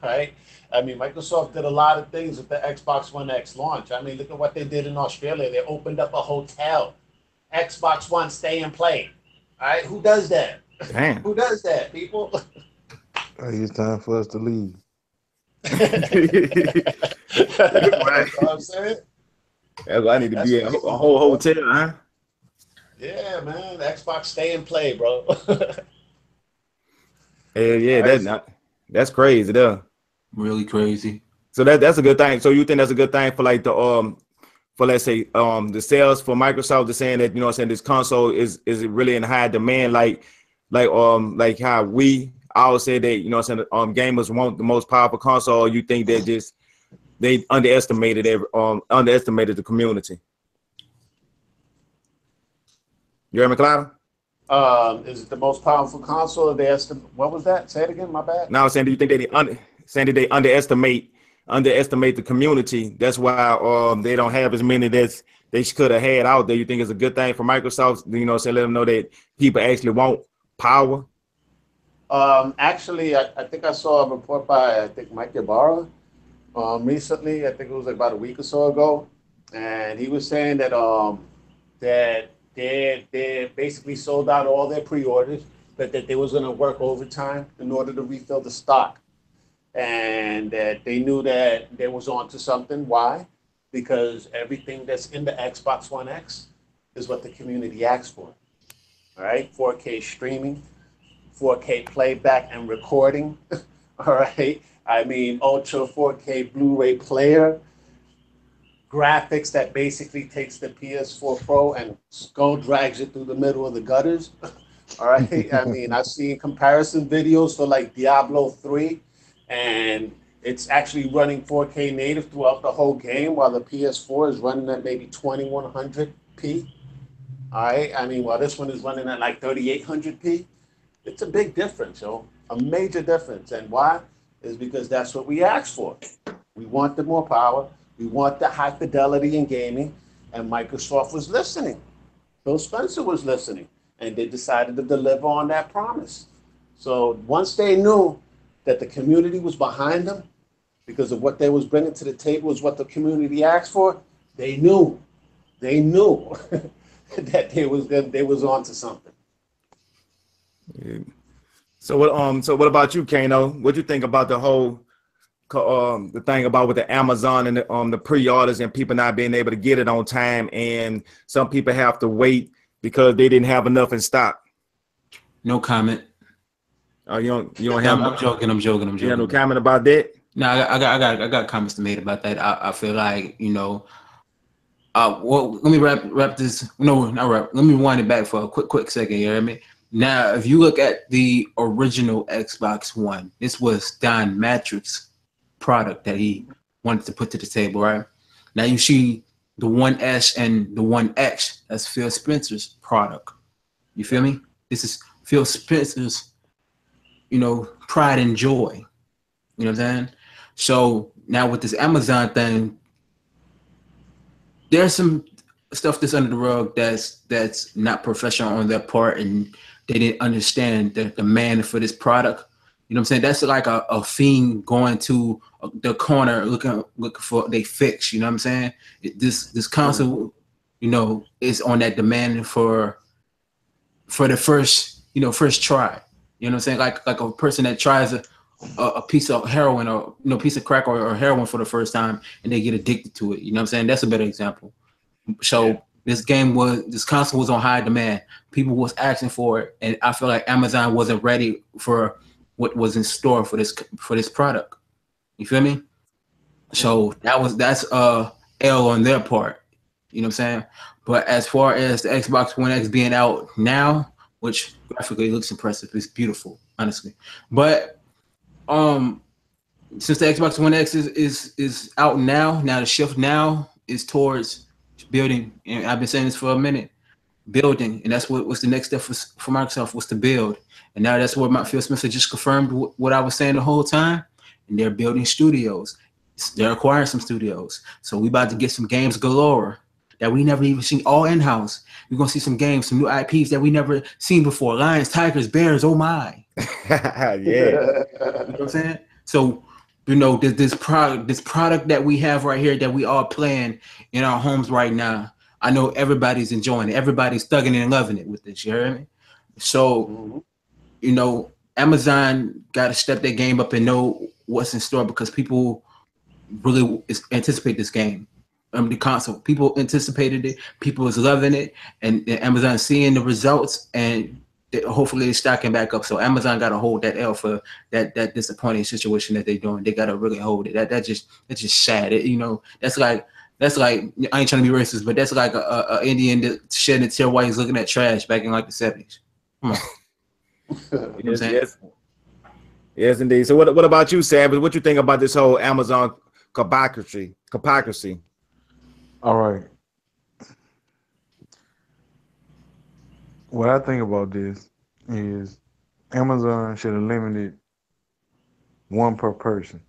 S2: All right? I mean, Microsoft did a lot of things with the Xbox One X launch. I mean, look at what they did in Australia. They opened up a hotel. Xbox One, stay and play. All right? Who does that?
S1: Damn.
S2: Who does that, people?
S3: I think it's time for us to leave.
S2: That's what I'm saying.
S1: I need to be a whole hotel, huh?
S2: Yeah, man. Xbox stay and play, bro.
S1: Yeah, that's crazy, though.
S4: Really crazy.
S1: So that's a good thing. So you think that's a good thing for like the for, let's say, the sales for Microsoft, is saying that this console is really in high demand, like how we always say that gamers want the most powerful console. You think that they underestimated the community? You heard me, Clyde?
S2: Is it the most powerful console? What was that? Say it again. My bad.
S1: Now, saying, do you think that they underestimate the community? That's why they don't have as many that they could have had out there. You think it's a good thing for Microsoft? Let them know that people actually want power.
S2: Actually, I think I saw a report by Mike Ybarra recently. I think it was like about a week or so ago, and he was saying that that they basically sold out all their pre-orders, but that they was going to work overtime in order to refill the stock, and that they knew that they was onto something. Why? Because everything that's in the Xbox One X is what the community asked for. All right, 4K streaming, 4K playback and recording. All right, I mean Ultra 4K Blu-ray player, graphics that basically takes the PS4 Pro and drags it through the middle of the gutters. All right, I mean, I've seen comparison videos for like Diablo 3, and it's actually running 4K native throughout the whole game, while the PS4 is running at maybe 2100p. All right. I mean, while this one is running at like 3800p, it's a big difference, yo. A major difference. And why? Is because that's what we asked for. We want the more power. We want the high fidelity in gaming. And Microsoft was listening. Phil Spencer was listening. And they decided to deliver on that promise. So once they knew that the community was behind them, because of what they was bringing to the table is what the community asked for, they knew that they was onto something.
S1: Yeah. So what about you, Kano? What you think about the whole the thing about with the Amazon and the pre-orders and people not being able to get it on time, and some people have to wait because they didn't have enough in stock?
S4: No comment.
S1: Oh, you don't have.
S4: I'm joking.
S1: You have no comment about that?
S4: No, I got comments to make about that. I feel like, well, let me wrap this. No, not wrap. Let me wind it back for a quick second. You hear me? Now, if you look at the original Xbox One, this was Don Matrix's product that he wanted to put to the table, right? Now you see the One S and the One X. That's Phil Spencer's product. You feel me? This is Phil Spencer's, pride and joy. You know what I'm saying? So now with this Amazon thing, there's some stuff that's under the rug that's not professional on their part, and they didn't understand the demand for this product. You know what I'm saying? That's like a fiend going to the corner looking for they fix. You know what I'm saying? This console, is on that demand for the first try. You know what I'm saying? Like a person that tries a piece of heroin or piece of crack or heroin for the first time and they get addicted to it. You know what I'm saying? That's a better example. So this console was on high demand. People was asking for it, and I feel like Amazon wasn't ready for what was in store for this product. You feel me? So that's L on their part. You know what I'm saying? But as far as the Xbox One X being out now, which graphically looks impressive, it's beautiful, honestly. But since the Xbox One X is out now the shift now is towards building, and I've been saying this for a minute, building, and that's what's the next step for Microsoft was to build, and now that's what Phil Spencer just confirmed what I was saying the whole time, and they're building studios, they're acquiring some studios, so we about to get some games galore that we never even seen, all in-house. We're gonna see some games, some new IPs that we never seen before, lions, tigers, bears, oh my.
S1: Yeah.
S4: You know what I'm saying? So, this product that we have right here that we all playing in our homes right now, I know everybody's enjoying it. Everybody's thugging and loving it with this. You hear me? So, Amazon got to step their game up and know what's in store, because people really anticipate this game. The console, people anticipated it. People is loving it, and Amazon seeing the results, and hopefully they're stocking back up. So Amazon got to hold that L for that disappointing situation that they're doing. They got to really hold it. That's just sad. That's like I ain't trying to be racist, but that's like a Indian that shedding a tear while he's looking at trash back in like the 70s. Come on. You know what I'm saying?
S1: Yes, indeed. So what about you, Savage? What you think about this whole Amazon hypocrisy?
S3: All right. What I think about this is Amazon should have limited one per person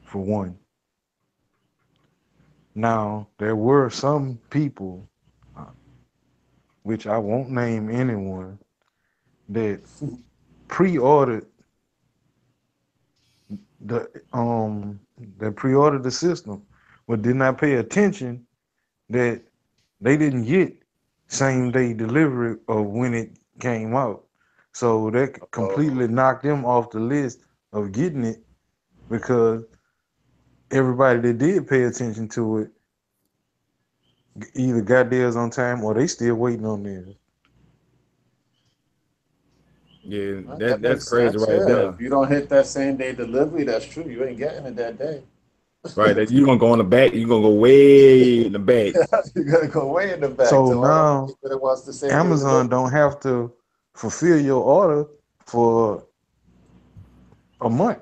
S3: for one. Now, there were some people, which I won't name anyone, that pre-ordered the system, but did not pay attention that they didn't get same day delivery of when it came out. So that completely knocked them off the list of getting it, because everybody that did pay attention to it either got theirs on time or they still waiting on theirs.
S1: Yeah, that's crazy right there.
S2: If you don't hit that same day delivery, that's true. You ain't getting it that day.
S1: Right, that you're gonna go in the back. You're gonna go way in the back.
S2: You're gonna go way in the back.
S3: So now
S2: Amazon
S3: don't have to fulfill your order for a month.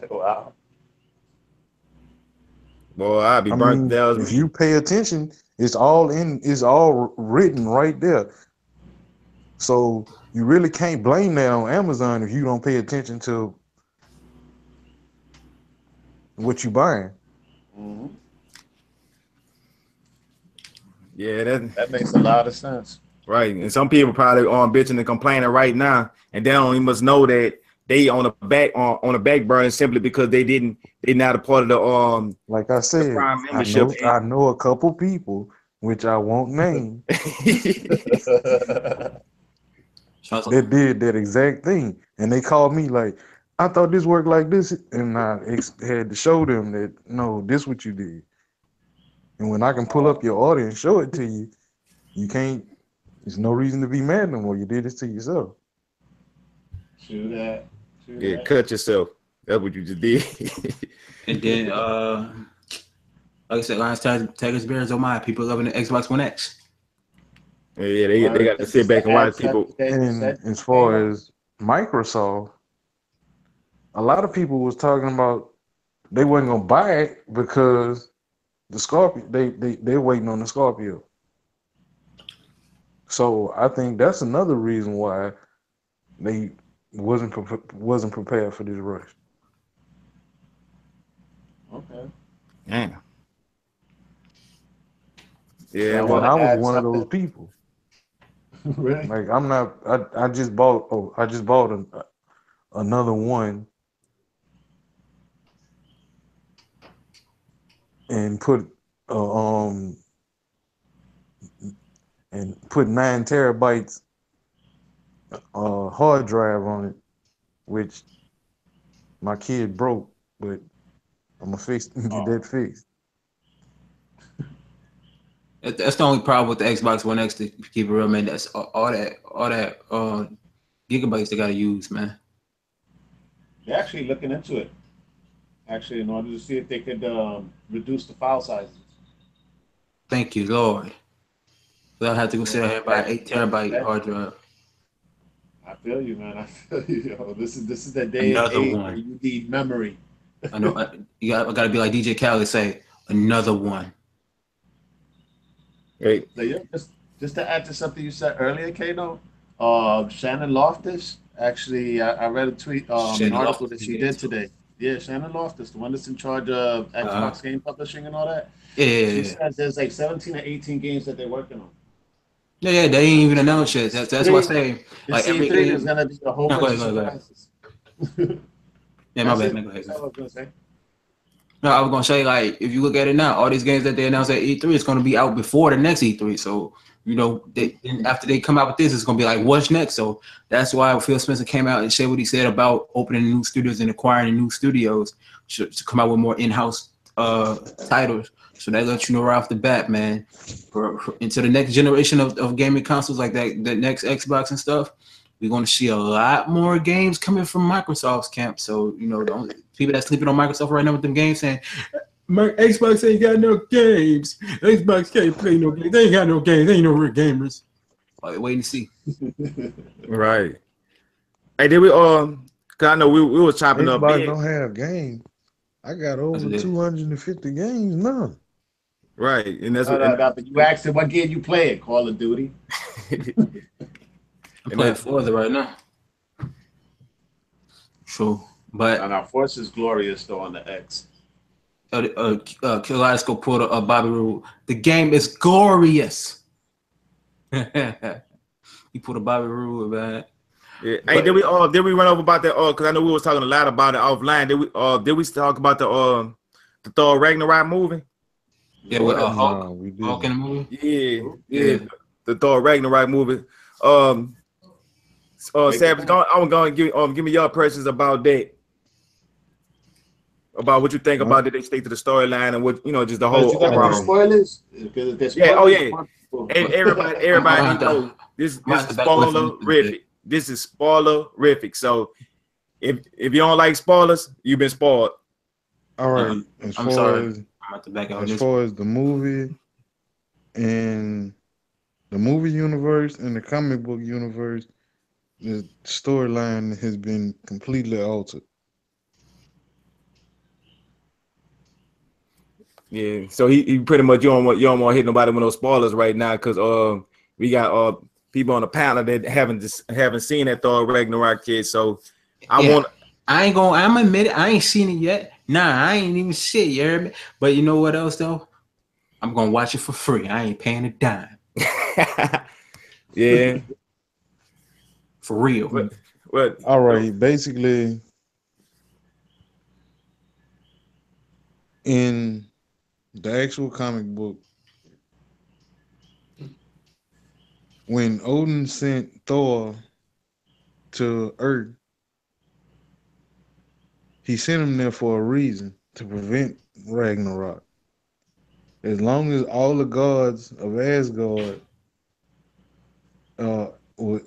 S2: Wow.
S1: Boy, I'd be burnt down.
S3: If you pay attention It's all written right there. So you really can't blame that on Amazon if you don't pay attention to what you buying.
S2: Mm-hmm.
S1: Yeah,
S2: That makes a lot of sense.
S1: right. And some people probably on bitching and complaining right now, and they don't even must know that they on the back burner simply because they're not a part of
S3: Like I
S1: the
S3: said,
S1: Prime
S3: I
S1: membership.
S3: know a couple people, which I won't name, that did that exact thing. And they called me like, I thought this worked like this. And I had to show them that, no, this what you did. And when I can pull up your order and show it to you, you can't, there's no reason to be mad no more. You did this to yourself.
S2: True that.
S1: Yeah, cut yourself. That's what you just did.
S4: And then, like I said, Lions, Tigers, Bears, oh my, people loving the Xbox One X.
S1: Yeah, they got to sit back and watch people.
S3: And as far as Microsoft, a lot of people was talking about they wasn't gonna buy it because the Scorpio, they're waiting on the Scorpio. So I think that's another reason why they wasn't prepared for this rush.
S2: Okay.
S1: Yeah. Yeah,
S2: I
S3: And
S2: want
S3: I
S2: to
S3: was
S2: add
S3: one of
S2: something.
S3: those people.
S2: Really?
S3: Like I'm not. I just bought. Oh, I just bought another one and put and put 9 terabytes hard drive on it, which my kid broke, but I'm gonna get that fixed.
S4: That's the only problem with the Xbox One X, to keep it real, man. That's all that gigabytes they gotta use, man.
S2: They're actually looking into it. Actually, in order to see if they could reduce the file sizes.
S4: Thank you, Lord. So I'll have to go sit here and buy an 8 terabyte hard drive.
S2: I feel you, man. I feel you. Yo, this is the day and
S4: Another
S2: age
S4: one.
S2: where you need memory.
S4: I know. I gotta be like DJ Khaled, say another one.
S1: Hey.
S2: So, yeah, just to add to something you said earlier, Kano, Shannon Loftus, actually, I read a tweet, an article that she did today. Yeah, Shannon Loftus, the one that's in charge of Xbox game publishing and all that.
S4: Yeah.
S2: She said there's like 17 or 18 games that they're working on.
S4: Yeah, they ain't even announced yet. That's why I say, like, every
S2: C3
S4: game
S2: is gonna be a whole bunch of surprises.
S4: Yeah, my bad, man. Go ahead. That's what I was gonna say. No, I was gonna say, like, if you look at it now, all these games that they announced at E3 is gonna be out before the next E3. So, you know, after they come out with this, it's gonna be like, what's next? So that's why Phil Spencer came out and said what he said about opening new studios and acquiring new studios to come out with more in-house titles. So that lets you know right off the bat, man, into the next generation of gaming consoles like that, the next Xbox and stuff, we're going to see a lot more games coming from Microsoft's camp. So, you know, the only people that's sleeping on Microsoft right now with them games saying, my Xbox ain't got no games. Xbox can't play no games. They ain't got no games. They ain't no real gamers. Wait and see.
S1: Right. Hey, did we cause I know we was chopping up.
S3: Everybody don't have games. I got over 250 games now.
S1: Right, and that's what.
S2: But you asked him what game you play. Call of Duty.
S4: I'm playing Forza right now. True, but
S2: and our Force is glorious though on the X.
S4: Kaleidoscope pulled a Bobby Roode. The game is glorious. He put a Bobby Roode, man.
S1: Yeah. Hey, did we run over about that? Because I know we was talking a lot about it offline. Did we talk about the Thor Ragnarok movie?
S4: Yeah, with Hulk in the movie.
S1: Yeah. The Thor Ragnarok movie. Savage, I'm going to give me your impressions about that. About what you think about that they stick to the storyline and what just the whole.
S2: You got spoilers?
S1: Yeah. Oh yeah. Everybody knows this is spoilerific. This is spoilerific. So if you don't like spoilers, you've been spoiled.
S3: All right. As far as the movie and the movie universe and the comic book universe, the storyline has been completely altered.
S1: Yeah. So he pretty much you don't want to hit nobody with no spoilers right now because we got people on the panel that haven't seen that Thor Ragnarok yet. So
S4: I'm admit it, I ain't seen it yet. Nah, I ain't even see it, you heard me? But you know what else though? I'm gonna watch it for free. I ain't paying a dime.
S1: Yeah.
S4: For real.
S1: What?
S3: All right, basically, in the actual comic book, when Odin sent Thor to Earth, he sent him there for a reason to prevent Ragnarok. As long as all the gods of Asgard, would,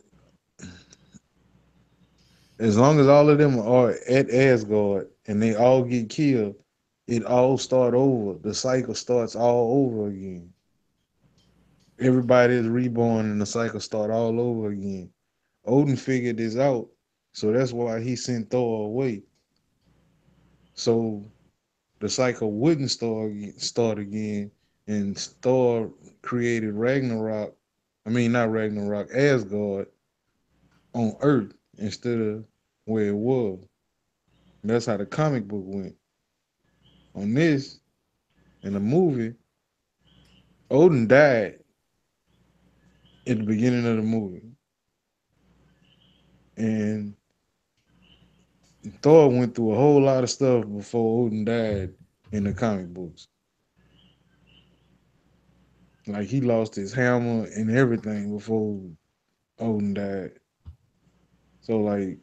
S3: as long as all of them are at Asgard and they all get killed, it all start over. The cycle starts all over again. Everybody is reborn and the cycle start all over again. Odin figured this out, so that's why he sent Thor away. So the cycle wouldn't start again, and Thor created Ragnarok. I mean, not Ragnarok, Asgard on Earth instead of where it was. And that's how the comic book went. On this, in the movie, Odin died at the beginning of the movie, and Thor went through a whole lot of stuff before Odin died in the comic books. Like he lost his hammer and everything before Odin died. So like,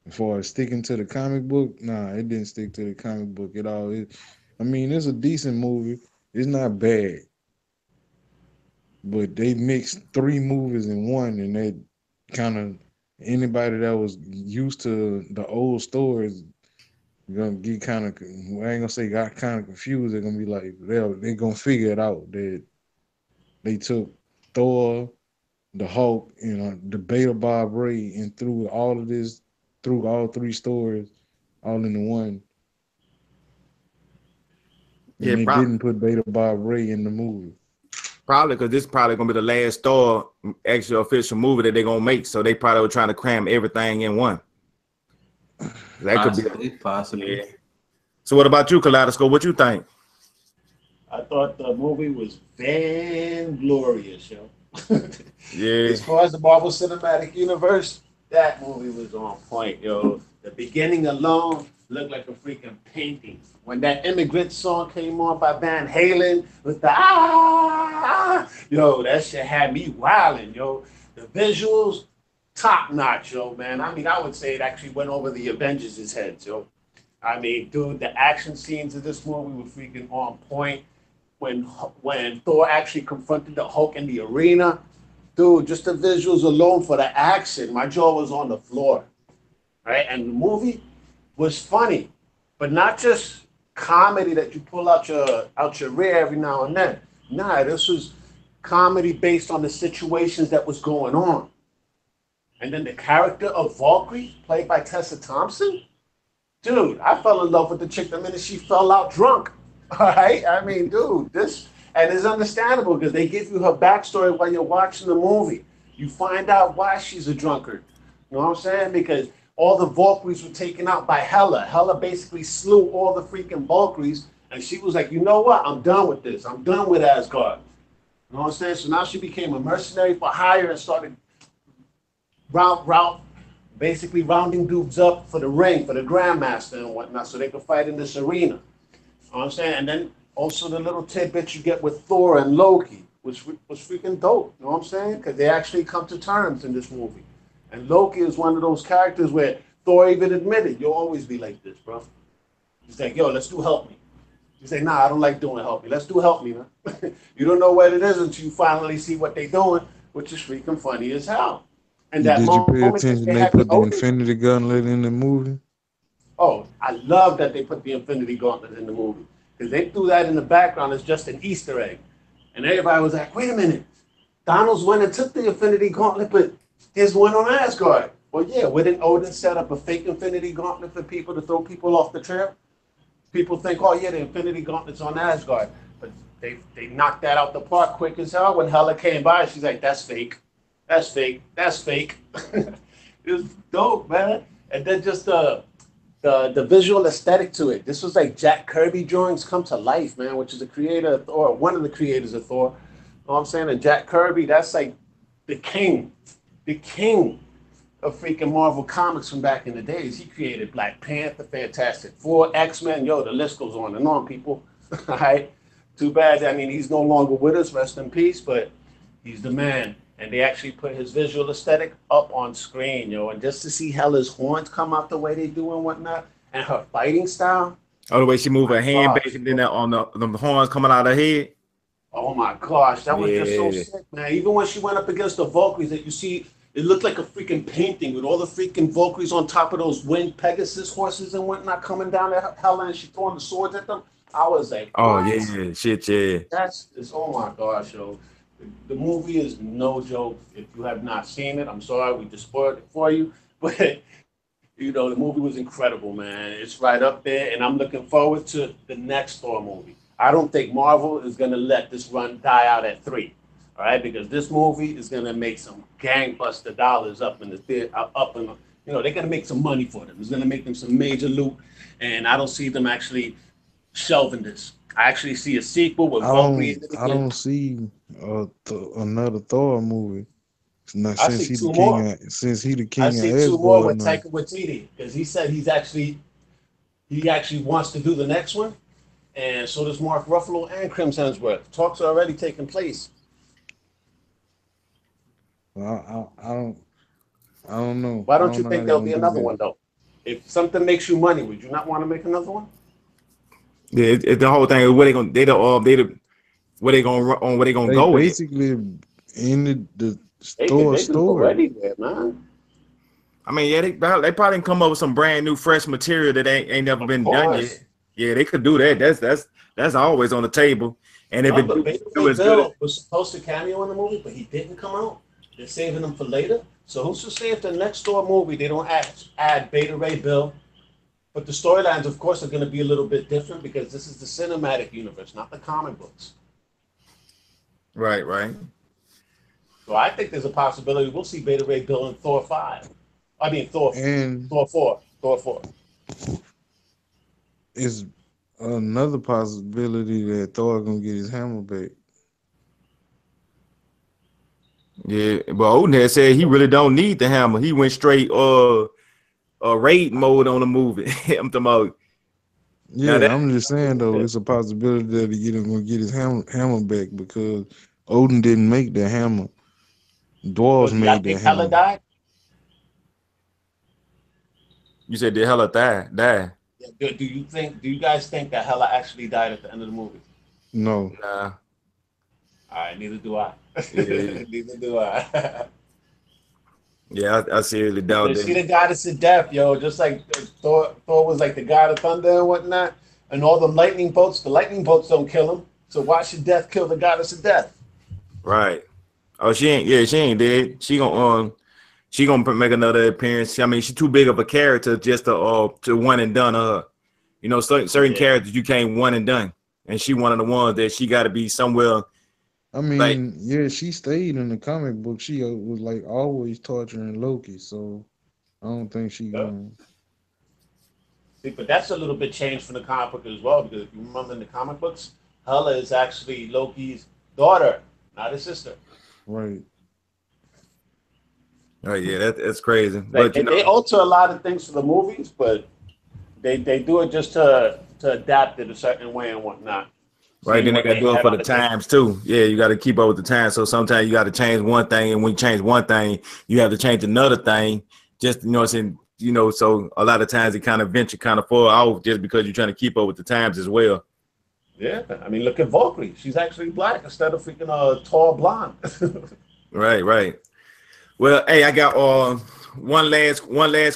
S3: as far as sticking to the comic book, nah, it didn't stick to the comic book at all. I mean, it's a decent movie. It's not bad, but they mixed three movies in one, and they kind of anybody that was used to the old stories gonna get kind of. I ain't gonna say got kind of confused. They're gonna be like they're gonna figure it out that they took Thor, the Hulk, the Beta Bob Ray, and threw all of this through all three stories all into one. And
S1: Yeah,
S3: they didn't put Beta Bob Ray in the movie.
S1: Probably because this is probably gonna be the last Thor actual official movie that they're gonna make. So they probably were trying to cram everything in one. That
S4: Possibly.
S1: Yeah. So what about you, Kaleidoscope? What you think?
S2: I thought the movie was van glorious, yo.
S1: Yeah.
S2: As far as the Marvel Cinematic Universe, that movie was on point, yo. The beginning alone looked like a freaking painting. When that immigrant song came on by Van Halen with the yo, that shit had me wilding, yo. The visuals, top notch, yo, man. I mean, I would say it actually went over the Avengers' heads, yo. I mean, dude, the action scenes of this movie were freaking on point. When Thor actually confronted the Hulk in the arena, dude, just the visuals alone for the action, my jaw was on the floor, right? And the movie was funny, but not just comedy that you pull out your rear every now and then. Nah, this was comedy based on the situations that was going on. And then the character of Valkyrie, played by Tessa Thompson, dude, I fell in love with the chick the minute she fell out drunk. All right, I mean, dude, and it's understandable because they give you her backstory while you're watching the movie. You find out why she's a drunkard. You know what I'm saying? Because all the Valkyries were taken out by Hela. Hela basically slew all the freaking Valkyries, and she was like, you know what? I'm done with this. I'm done with Asgard. You know what I'm saying? So now she became a mercenary for hire and started basically rounding dudes up for the ring, for the Grandmaster and whatnot, so they could fight in this arena. You know what I'm saying? And then also the little tidbits you get with Thor and Loki, which was freaking dope. You know what I'm saying? Because they actually come to terms in this movie. And Loki is one of those characters where Thor even admitted, you'll always be like this, bro. He's like, yo, let's do help me. He's like, nah, I don't like doing help me. Let's do help me, man. You don't know what it is until you finally see what they're doing, which is freaking funny as hell. And that
S3: Did you pay
S2: moment that
S3: attention?
S2: they
S3: They
S2: had
S3: put the
S2: Odin.
S3: Infinity Gauntlet in the movie.
S2: Oh, I love that they put the Infinity Gauntlet in the movie. Because they threw that in the background as just an Easter egg. And everybody was like, wait a minute. Donald's went and took the Infinity Gauntlet, but his one on Asgard. Well, yeah, wouldn't Odin set up a fake Infinity Gauntlet for people to throw people off the trail? people think, oh yeah, the Infinity Gauntlet's on Asgard, but they knocked that out the park quick as hell. When Hela came by, she's like, that's fake, that's fake, that's fake. It was dope, man. And then just the visual aesthetic to it. This was like Jack Kirby drawings come to life, man, which is the creator of Thor, one of the creators of Thor. You know what I'm saying? And Jack Kirby, that's like the king of freaking Marvel Comics from back in the days. He created Black Panther, Fantastic Four, X-Men. Yo, the list goes on and on, people. All right? Too bad. I mean, he's no longer with us. Rest in peace. But he's the man. And they actually put his visual aesthetic up on screen, yo. And just to see Hela's horns come out the way they do and whatnot, and her fighting style.
S1: Oh, the way she moved her hand back and then on the horns coming out of her head.
S2: Oh my gosh, that was just so sick, man. Even when she went up against the Valkyries, that you see, it looked like a freaking painting with all the freaking Valkyries on top of those winged Pegasus horses and whatnot coming down at Hela, and she throwing the swords at them. I was like,
S1: oh yeah, shit, yeah.
S2: That's oh my gosh, yo. The movie is no joke. If you have not seen it, I'm sorry we just spoiled it for you, but you know the movie was incredible, man. It's right up there, and I'm looking forward to the next Thor movie. I don't think Marvel is gonna let this run die out at 3, all right? Because this movie is gonna make some gangbuster dollars up in the theater, you know, they're gonna make some money for them. It's gonna make them some major loot, and I don't see them actually shelving this. I actually see a sequel with Valkyrie.
S3: I don't see another Thor movie. Not
S2: I
S3: since
S2: see
S3: he
S2: two
S3: the
S2: more.
S3: king. Since he the king
S2: I
S3: of
S2: see
S3: Asgard.
S2: 2 more with Taika Waititi, because he said he actually wants to do the next one, and so does Mark Ruffalo and Chris Hemsworth. Talks are already taking place.
S3: I don't know.
S2: Why don't you
S3: know
S2: think
S3: how
S2: there'll
S3: they
S2: be
S3: gonna
S2: another
S3: do
S2: one though? If something makes you money, would you not want to make another one?
S1: Yeah, the whole thing is where they gonna where they gonna
S3: They
S1: go with it.
S3: basically ended the
S2: They
S3: Thor
S2: can go
S3: story.
S2: anywhere, man.
S1: I mean, yeah, they probably can come up with some brand new, fresh material that ain't never been done yet. Yeah, they could do that. That's always on the table. And if
S2: But
S1: it
S2: Beta
S1: as
S2: Bill
S1: good,
S2: was supposed to cameo in the movie, but he didn't come out. They're saving him for later. So who's to say if the next Thor movie they don't add Beta Ray Bill? But the storylines, of course, are going to be a little bit different because this is the cinematic universe, not the comic books.
S1: right.
S2: So I think there's a possibility we'll see Beta Ray Bill in Thor 5. I mean Thor 4. Thor 4.
S3: Is another possibility that Thor gonna get his hammer back.
S1: Yeah, but Odin had said he really don't need the hammer. He went straight raid mode on the movie. I'm talking about.
S3: Yeah, I'm just saying though, it's a possibility that gonna get his hammer back because Odin didn't make the hammer. Dwarves made the hammer.
S2: Hela died?
S1: You said did Hela die?
S2: Yeah, do you guys think that Hela actually died at the end of the movie?
S3: No.
S1: Nah.
S2: All right, neither do I.
S1: Yeah.
S2: Neither do I.
S1: Yeah, I seriously doubt
S2: You
S1: that.
S2: see the goddess of death, yo, just like Thor was like the god of thunder and whatnot, and all the lightning bolts don't kill him. So why should death kill the goddess of death?
S1: Right. Oh, she ain't dead. She gonna make another appearance. I mean, she's too big of a character just to one and done. You know, certain characters you can't one and done, and she one of the ones that she got to be somewhere.
S3: I mean, yeah, she stayed in the comic book. She was like always torturing Loki, so I don't think she gonna.
S2: See, but that's a little bit changed from the comic book as well, because if you remember in the comic books, Hela is actually Loki's daughter, not his sister.
S3: Right.
S1: Oh yeah, that's crazy.
S2: Like,
S1: But you know,
S2: they alter a lot of things for the movies, but they do it just to adapt it a certain way and whatnot.
S1: right, then they got to do it for the times too. Yeah, you got to keep up with the times. So sometimes you got to change one thing, and when you change one thing, you have to change another thing. Just so a lot of times it kind of venture kind of fall out just because you're trying to keep up with the times as well.
S2: Yeah, I mean, look at Valkyrie. She's actually black instead of freaking tall blonde.
S1: Right. Well, hey, I got one last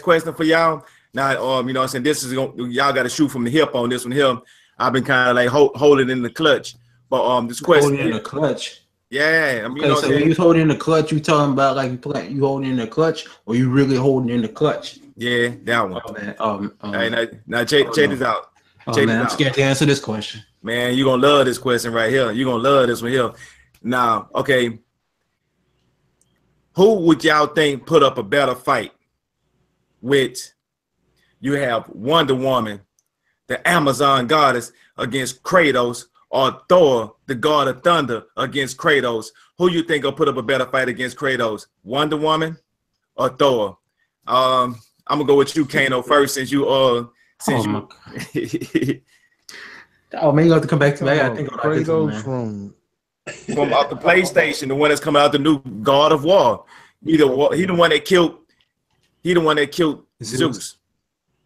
S1: question for y'all. Now, you know what I'm saying, this is y'all got to shoot from the hip on this one here. I've been kind of like holding in the clutch, but this question
S4: holding in the clutch.
S1: Yeah, I mean,
S4: Okay, so when you holding in the clutch, you talking about like you holding in the clutch, or you really holding in the clutch?
S1: Yeah, that one.
S4: Oh man.
S1: Hey, now check this out.
S4: Oh man, I'm scared to answer this question.
S1: Man, you're gonna love this question right here. You're gonna love this one here. Now, okay. Who would y'all think put up a better fight with? You have Wonder Woman, the Amazon goddess, against Kratos, or Thor, the god of thunder, against Kratos? Who you think will put up a better fight against Kratos? Wonder Woman or Thor? I'm gonna go with you, Kano, first, since you
S4: Oh man, you have to come back to me. I think
S3: Kratos from
S1: out the PlayStation, the one that's coming out, the new God of War. He the one that killed Zeus.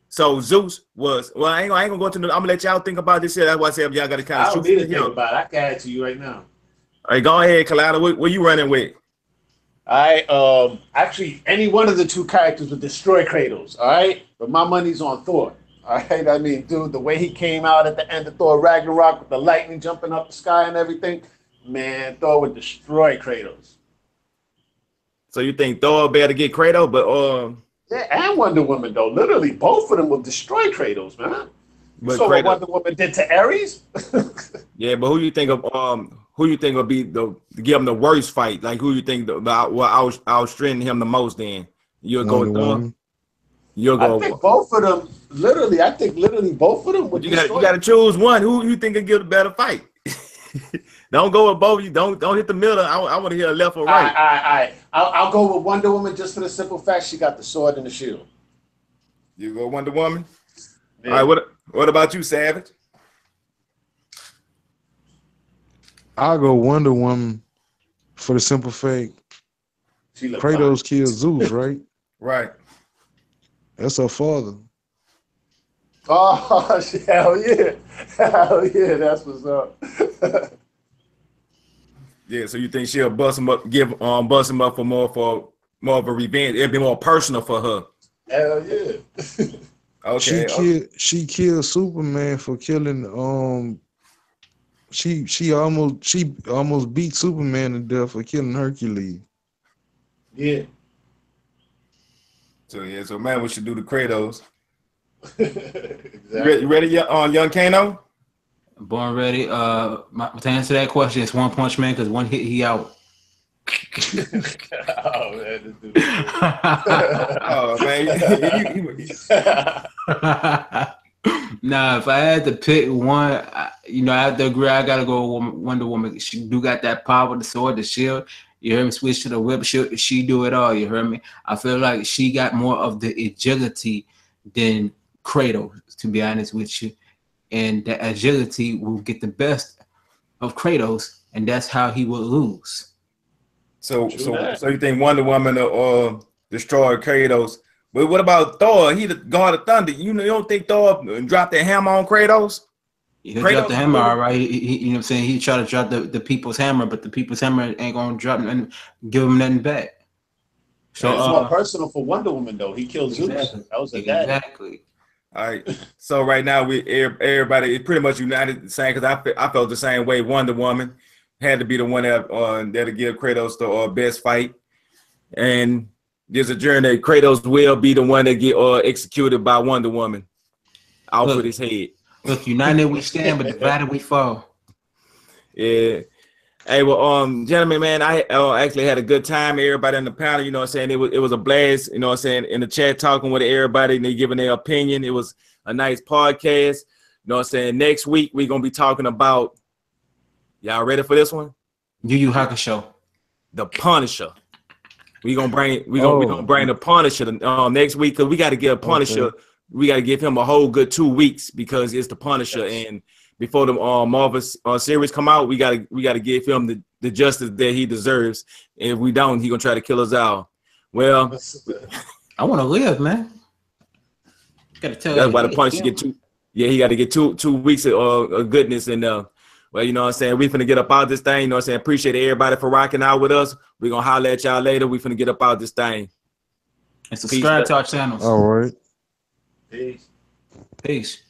S1: So Zeus was, well, I ain't gonna go into. I'm gonna let y'all think about this here. That's why I said y'all got to kind of.
S2: I don't need to think about it. I can add to you right now.
S1: All right, go ahead, Kalada. What you running with?
S2: Actually, any one of the two characters would destroy Kratos. All right, but my money's on Thor. All right, I mean, dude, the way he came out at the end of Thor Ragnarok with the lightning jumping up the sky and everything, man, Thor would destroy Kratos.
S1: So you think Thor better get Kratos, but
S2: yeah, and Wonder Woman though. Literally, both of them will destroy Kratos, man.
S1: But
S2: so what Wonder Woman did to Ares?
S1: Yeah, but who you think will be the give him the worst fight? Like who you think will outstrengthen him the most? Then you'll go with Thor. You'll go.
S2: I think both of them. Literally, I think both of them would.
S1: You got to choose one. Who you think can give the better fight? Don't go with both. You don't hit the middle. I want to hear a left or right.
S2: All right. I'll go with Wonder Woman just for the simple fact she got the sword and the shield.
S1: You go Wonder Woman.
S2: Yeah.
S1: All right. What about you, Savage?
S3: I'll go Wonder Woman for the simple fact Kratos killed Zeus, right?
S1: Right.
S3: That's her father.
S2: Oh, hell yeah. Hell yeah, that's what's up.
S1: Yeah, so you think she'll bust him up, bust him up for more of a revenge? It'd be more personal for her.
S2: Hell yeah.
S1: Okay.
S3: She killed Superman for killing she almost beat Superman to death for killing Hercules.
S2: Yeah.
S1: So man, we should do the Kratos.
S2: Exactly.
S1: You ready, young Kano?
S4: Born ready. To answer that question, it's One Punch Man because one hit he out.
S2: Oh man, this dude.
S1: Oh man.
S4: Nah, if I had to pick one, I have to agree. I gotta go with Wonder Woman. She do got that power, the sword, the shield. You hear me? Switch to the whip. She do it all. You heard me? I feel like she got more of the agility than Kratos, to be honest with you. And the agility will get the best of Kratos, and that's how he will lose.
S1: So you think Wonder Woman will destroy Kratos? But what about Thor? He the god of thunder. You don't think Thor dropped that hammer on Kratos?
S4: He'll drop the hammer, all right. He you know what I'm saying? He try to drop the people's hammer, but the people's hammer ain't gonna drop and give him nothing back.
S2: So it's more personal for Wonder Woman though. He killed Zeus. That was a dad.
S4: Exactly.
S1: All right. So right now everybody is pretty much united the same because I felt the same way. Wonder Woman had to be the one that'll give Kratos the best fight, and there's a journey that Kratos will be the one that get executed by Wonder Woman out with his head.
S4: Look, united we stand, but divided we fall.
S1: Yeah. Hey, well, gentlemen, man, I actually had a good time. Everybody in the panel, you know what I'm saying? It was a blast, you know what I'm saying, in the chat talking with everybody and they giving their opinion. It was a nice podcast. You know what I'm saying? Next week, we're going to be talking about, y'all ready for this one?
S4: Yu Yu Hakusho.
S1: The Punisher. We're gonna bring the Punisher next week because we got to give Punisher. Okay. We got to give him a whole good 2 weeks because it's the Punisher, and before the Marvel series come out, we got to give him the justice that he deserves. And if we don't, he gonna try to kill us all. Well,
S4: I want to live, man. Gotta tell
S1: that's why the Punisher get two. Yeah, he got to get two weeks of goodness and. Well, you know what I'm saying? We finna get up out this thing. You know what I'm saying? Appreciate everybody for rocking out with us. We're going to holler at y'all later. We finna get up out this thing.
S4: And subscribe to our channels.
S3: All right.
S2: Peace.
S4: Peace.